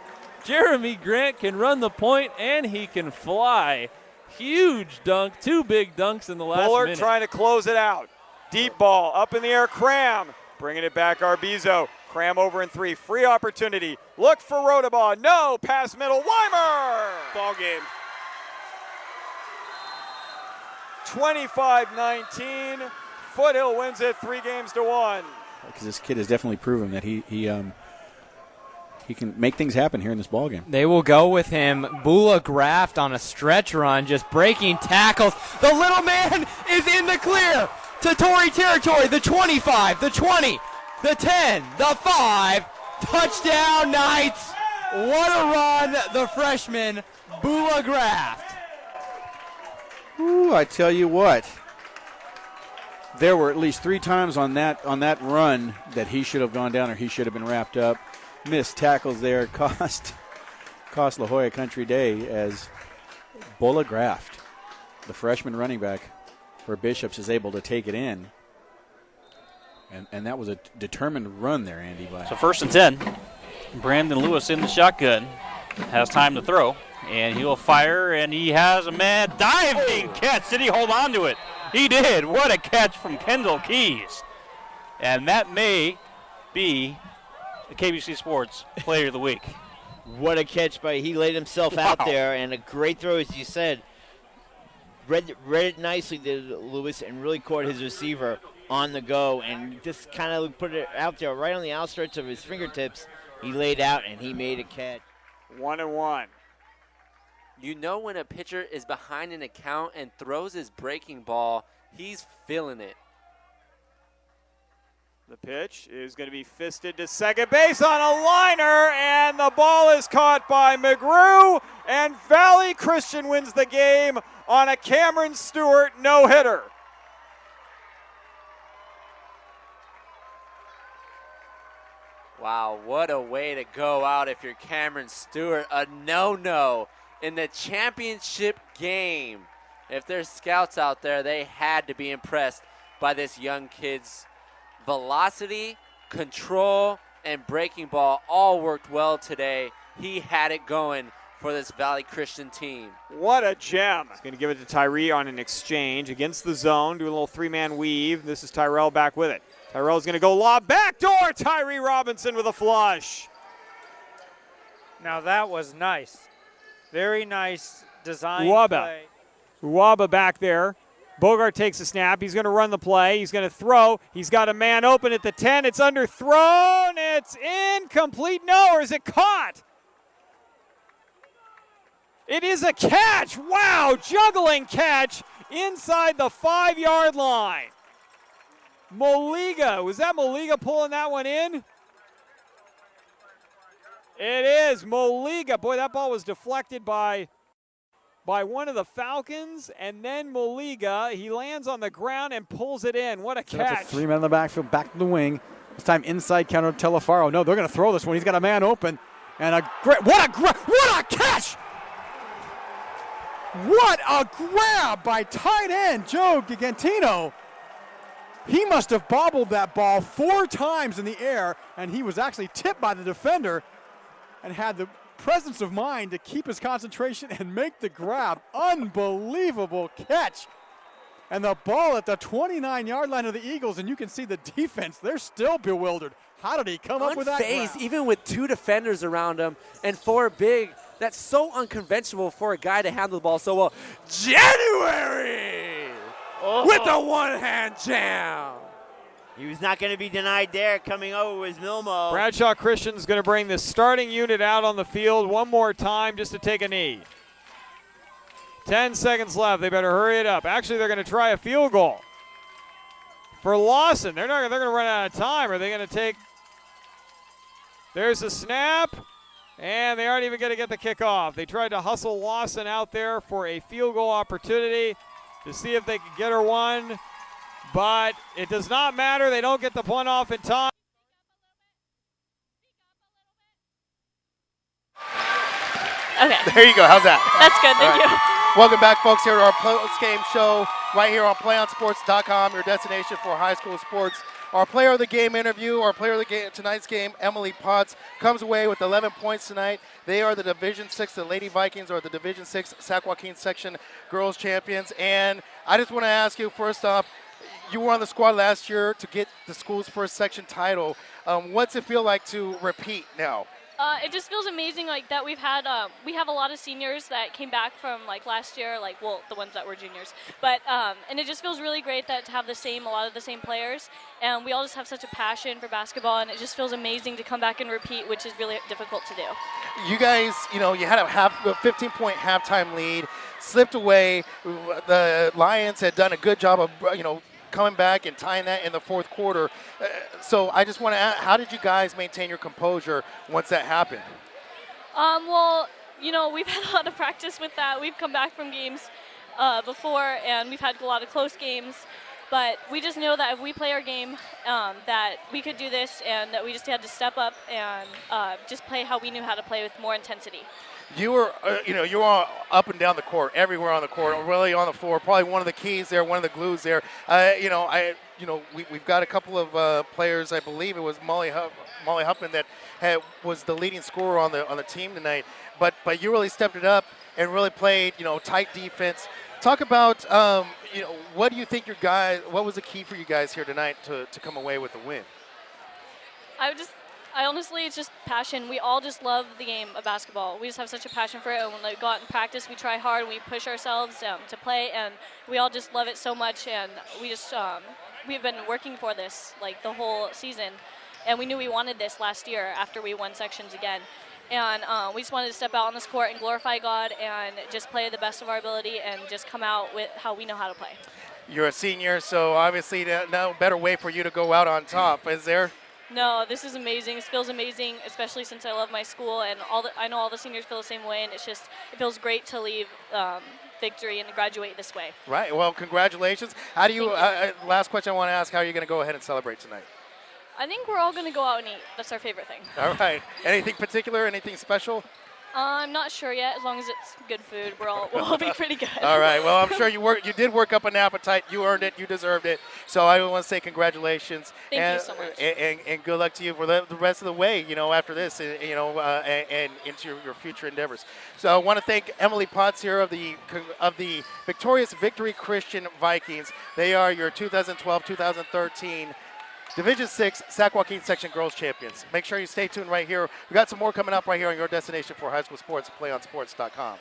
Jeremy Grant can run the point, and he can fly. Huge dunk, 2 big dunks in the last Bullard minute. trying to close it out. Deep ball, up in the air, Cram. Bringing it back, Arbizo. Cram over in 3, free opportunity. Look for Rodabaugh, no, pass middle, Weimer! Ball game. 25-19, Foothill wins it 3-1. Because this kid has definitely proven that he he can make things happen here in this ball game. They will go with him. Bula Graft on a stretch run, just breaking tackles. The little man is in the clear to Tory territory. The 25, the 20, the 10, the 5. Touchdown Knights. What a run, the freshman, Bula Graft. Ooh, I tell you what. There were at least 3 times on that run that he should have gone down or he should have been wrapped up. Missed tackles there cost La Jolla Country Day as Bula Graft, the freshman running back for Bishops, is able to take it in. And that was a determined run there, Andy. So 1st and 10. Brandon Lewis in the shotgun. Has time to throw. And he'll fire, and he has a man diving catch. Did he hold on to it? He did. What a catch from Kendall Keys. And that may be the KBC Sports Player of the Week. What a catch he laid himself out there, and a great throw, as you said. Read it nicely, did Lewis, and really caught his receiver on the go, and just kind of put it out there right on the outstretch of his fingertips. He laid out, and he made a catch. 1-1. You know when a pitcher is behind an account and throws his breaking ball, he's feeling it. The pitch is going to be fisted to second base on a liner, and the ball is caught by McGrew, and Valley Christian wins the game on a Cameron Stewart no-hitter. Wow, what a way to go out if you're Cameron Stewart. A no-no in the championship game. If there's scouts out there, they had to be impressed by this young kid's velocity, control, and breaking ball all worked well today. He had it going for this Valley Christian team. What a gem. He's going to give it to Tyree on an exchange against the zone, do a little 3-man weave. This is Tyrell back with it. Tyrell's going to go lob backdoor. Tyree Robinson with a flush. Now that was nice. Very nice design play. Uwaba back there. Bogart takes a snap. He's going to run the play. He's going to throw. He's got a man open at the 10. It's underthrown. It's incomplete. No, or is it caught? It is a catch. Wow, juggling catch inside the 5-yard line. Moliga. Was that Moliga pulling that one in? It is Moliga. Boy, that ball was deflected by one of the Falcons, and then Moliga, he lands on the ground and pulls it in. What a catch. That's 3 men in the backfield, back to the wing. This time inside counter to Telefaro. No, they're going to throw this one. He's got a man open. And what a catch! What a grab by tight end Joe Gigantino. He must have bobbled that ball 4 times in the air, and he was actually tipped by the defender and had the presence of mind to keep his concentration and make the grab. Unbelievable catch. And the ball at the 29-yard line of the Eagles, and you can see the defense, they're still bewildered. How did he come up with that grab? Even with 2 defenders around him and 4 big. That's so unconventional for a guy to handle the ball so well. January with a one-hand jam. He was not going to be denied there. Coming over was Milmo. Bradshaw Christian's going to bring the starting unit out on the field one more time just to take a knee. 10 seconds left. They better hurry it up. Actually, they're going to try a field goal for Lawson. They're going to run out of time. Are they going to take? There's a snap, and they aren't even going to get the kickoff. They tried to hustle Lawson out there for a field goal opportunity to see if they could get her one. But it does not matter. They don't get the punt off in time. Okay. There you go. How's that? That's good. Thank you. Welcome back, folks, here to our post-game show right here on PlayOnSports.com, your destination for high school sports. Our player of the game interview, our player of the game tonight's game, Emily Potts, comes away with 11 points tonight. They are the Division 6, the Lady Vikings are the Division 6 Sac-Joaquin section girls champions. And I just want to ask you, first off, you were on the squad last year to get the school's first section title. What's it feel like to repeat now? It just feels amazing, like that we have a lot of seniors that came back from like last year, like the ones that were juniors, but and it just feels really great that to have a lot of the same players, and we all just have such a passion for basketball, and it just feels amazing to come back and repeat, which is really difficult to do. You guys, you had a 15-point halftime lead, slipped away. The Lions had done a good job of coming back and tying that in the fourth quarter. So I just want to ask, how did you guys maintain your composure once that happened? Well, we've had a lot of practice with that. We've come back from games before, and we've had a lot of close games. But we just know that if we play our game, that we could do this, and that we just had to step up and just play how we knew how to play with more intensity. You were, you were up and down the court, everywhere on the court, really on the floor. Probably one of the keys there, one of the glues there. We've got a couple of players. I believe it was Molly Huppman that was the leading scorer on the team tonight. But you really stepped it up and really played, tight defense. Talk about, what do you think what was the key for you guys here tonight to come away with the win? Honestly, it's just passion. We all just love the game of basketball. We just have such a passion for it. And when we go out and practice, we try hard. We push ourselves to play, and we all just love it so much. And we just we've been working for this like the whole season, and we knew we wanted this last year after we won sections again. And we just wanted to step out on this court and glorify God and just play the best of our ability and just come out with how we know how to play. You're a senior, so obviously no better way for you to go out on top, is there? No, this is amazing. It feels amazing, especially since I love my school, and I know all the seniors feel the same way, and it feels great to leave victory and graduate this way. Right. Well, congratulations. How do you? Last question I want to ask: how are you going to go ahead and celebrate tonight? I think we're all going to go out and eat. That's our favorite thing. All right. Anything particular? Anything special? I'm not sure yet. As long as it's good food, we'll be pretty good. All right. Well, I'm sure you did work up an appetite. You earned it. You deserved it. So I want to say congratulations. Thank you so much. And good luck to you for the rest of the way. After this, and into your future endeavors. So I want to thank Emily Potts here of the victorious Victory Christian Vikings. They are your 2012-2013. Division 6 Sac-Joaquin Section Girls Champions. Make sure you stay tuned right here. We got some more coming up right here on your destination for high school sports, playonsports.com.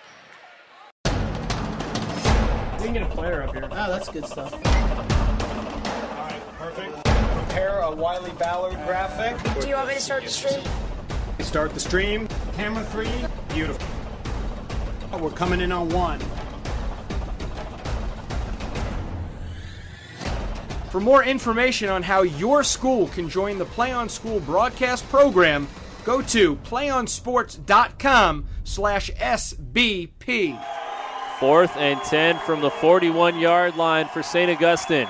We can get a player up here. Oh, that's good stuff. All right, perfect. Prepare a Wiley Ballard graphic. Do you want me to start the stream? Start the stream. Camera 3. Beautiful. Oh, we're coming in on 1. For more information on how your school can join the Play On School broadcast program, go to playonsports.com/SBP. 4th and 10 from the 41-yard line for St. Augustine.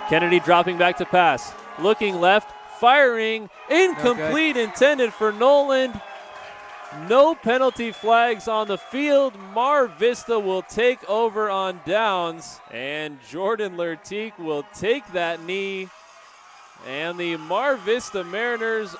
Kennedy dropping back to pass. Looking left, firing, incomplete, intended for Noland. No penalty flags on the field. Mar Vista will take over on downs, and Jordan Lertique will take that knee. And the Mar Vista Mariners.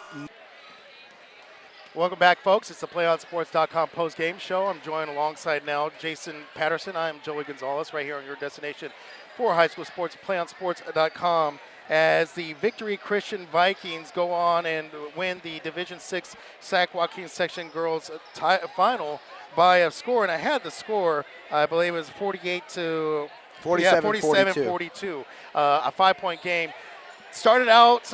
Welcome back, folks. It's the PlayOnSports.com post-game show. I'm joined alongside now Jason Patterson. I'm Joey Gonzalez right here on your destination for high school sports, PlayOnSports.com. As the Victory Christian Vikings go on and win the Division 6 Sac-Joaquin Section Girls final by a score, and I had the score, I believe it was 47-42, a 5-point game. Started out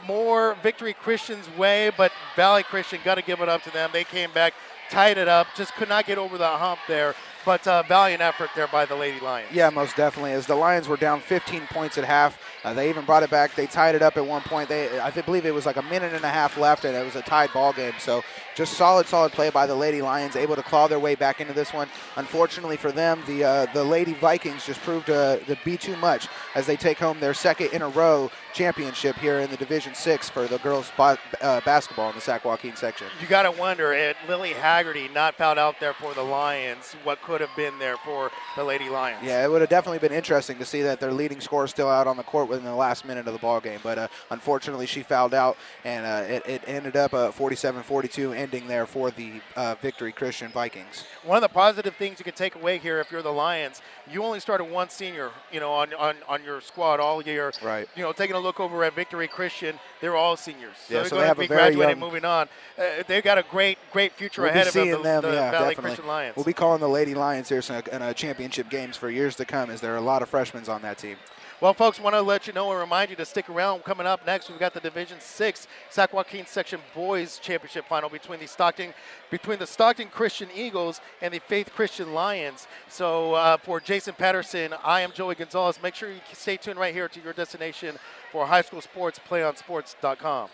more Victory Christian's way, but Valley Christian, got to give it up to them. They came back, tied it up, just could not get over the hump there. But valiant effort there by the Lady Lions. Yeah, most definitely. As the Lions were down 15 points at half, they even brought it back. They tied it up at one point. I believe it was like a minute and a half left, and it was a tied ball game. So just solid play by the Lady Lions, able to claw their way back into this one. Unfortunately for them, the Lady Vikings just proved to be too much as they take home their second in a row championship here in the Division 6 for the girls basketball in the Sac-Joaquin section. You got to wonder, Lily Haggerty not fouled out there for the Lions, what could have been there for the Lady Lions. Yeah, it would have definitely been interesting to see that their leading scorer is still out on the court within the last minute of the ball game. But unfortunately, she fouled out, and it ended up a 47-42 ending there for the Victory Christian Vikings. One of the positive things you can take away here, if you're the Lions, you only started one senior, on your squad all year. Right. Taking a look over at Victory Christian, they're all seniors. So Yeah, they're so going they to have be a very graduating, young, moving on. They've got a great future we'll ahead be of them, seeing them, the yeah, Valley definitely. Christian Lions. We'll be calling the Lady Lions here in championship games for years to come, as there are a lot of freshmen on that team. Well, folks, want to let you know and remind you to stick around. Coming up next, we've got the Division 6 Sac-Joaquin Section Boys Championship Final between the Stockton Christian Eagles and the Faith Christian Lions. So for Jason Patterson, I am Joey Gonzalez. Make sure you stay tuned right here to your destination for high school sports, playonsports.com.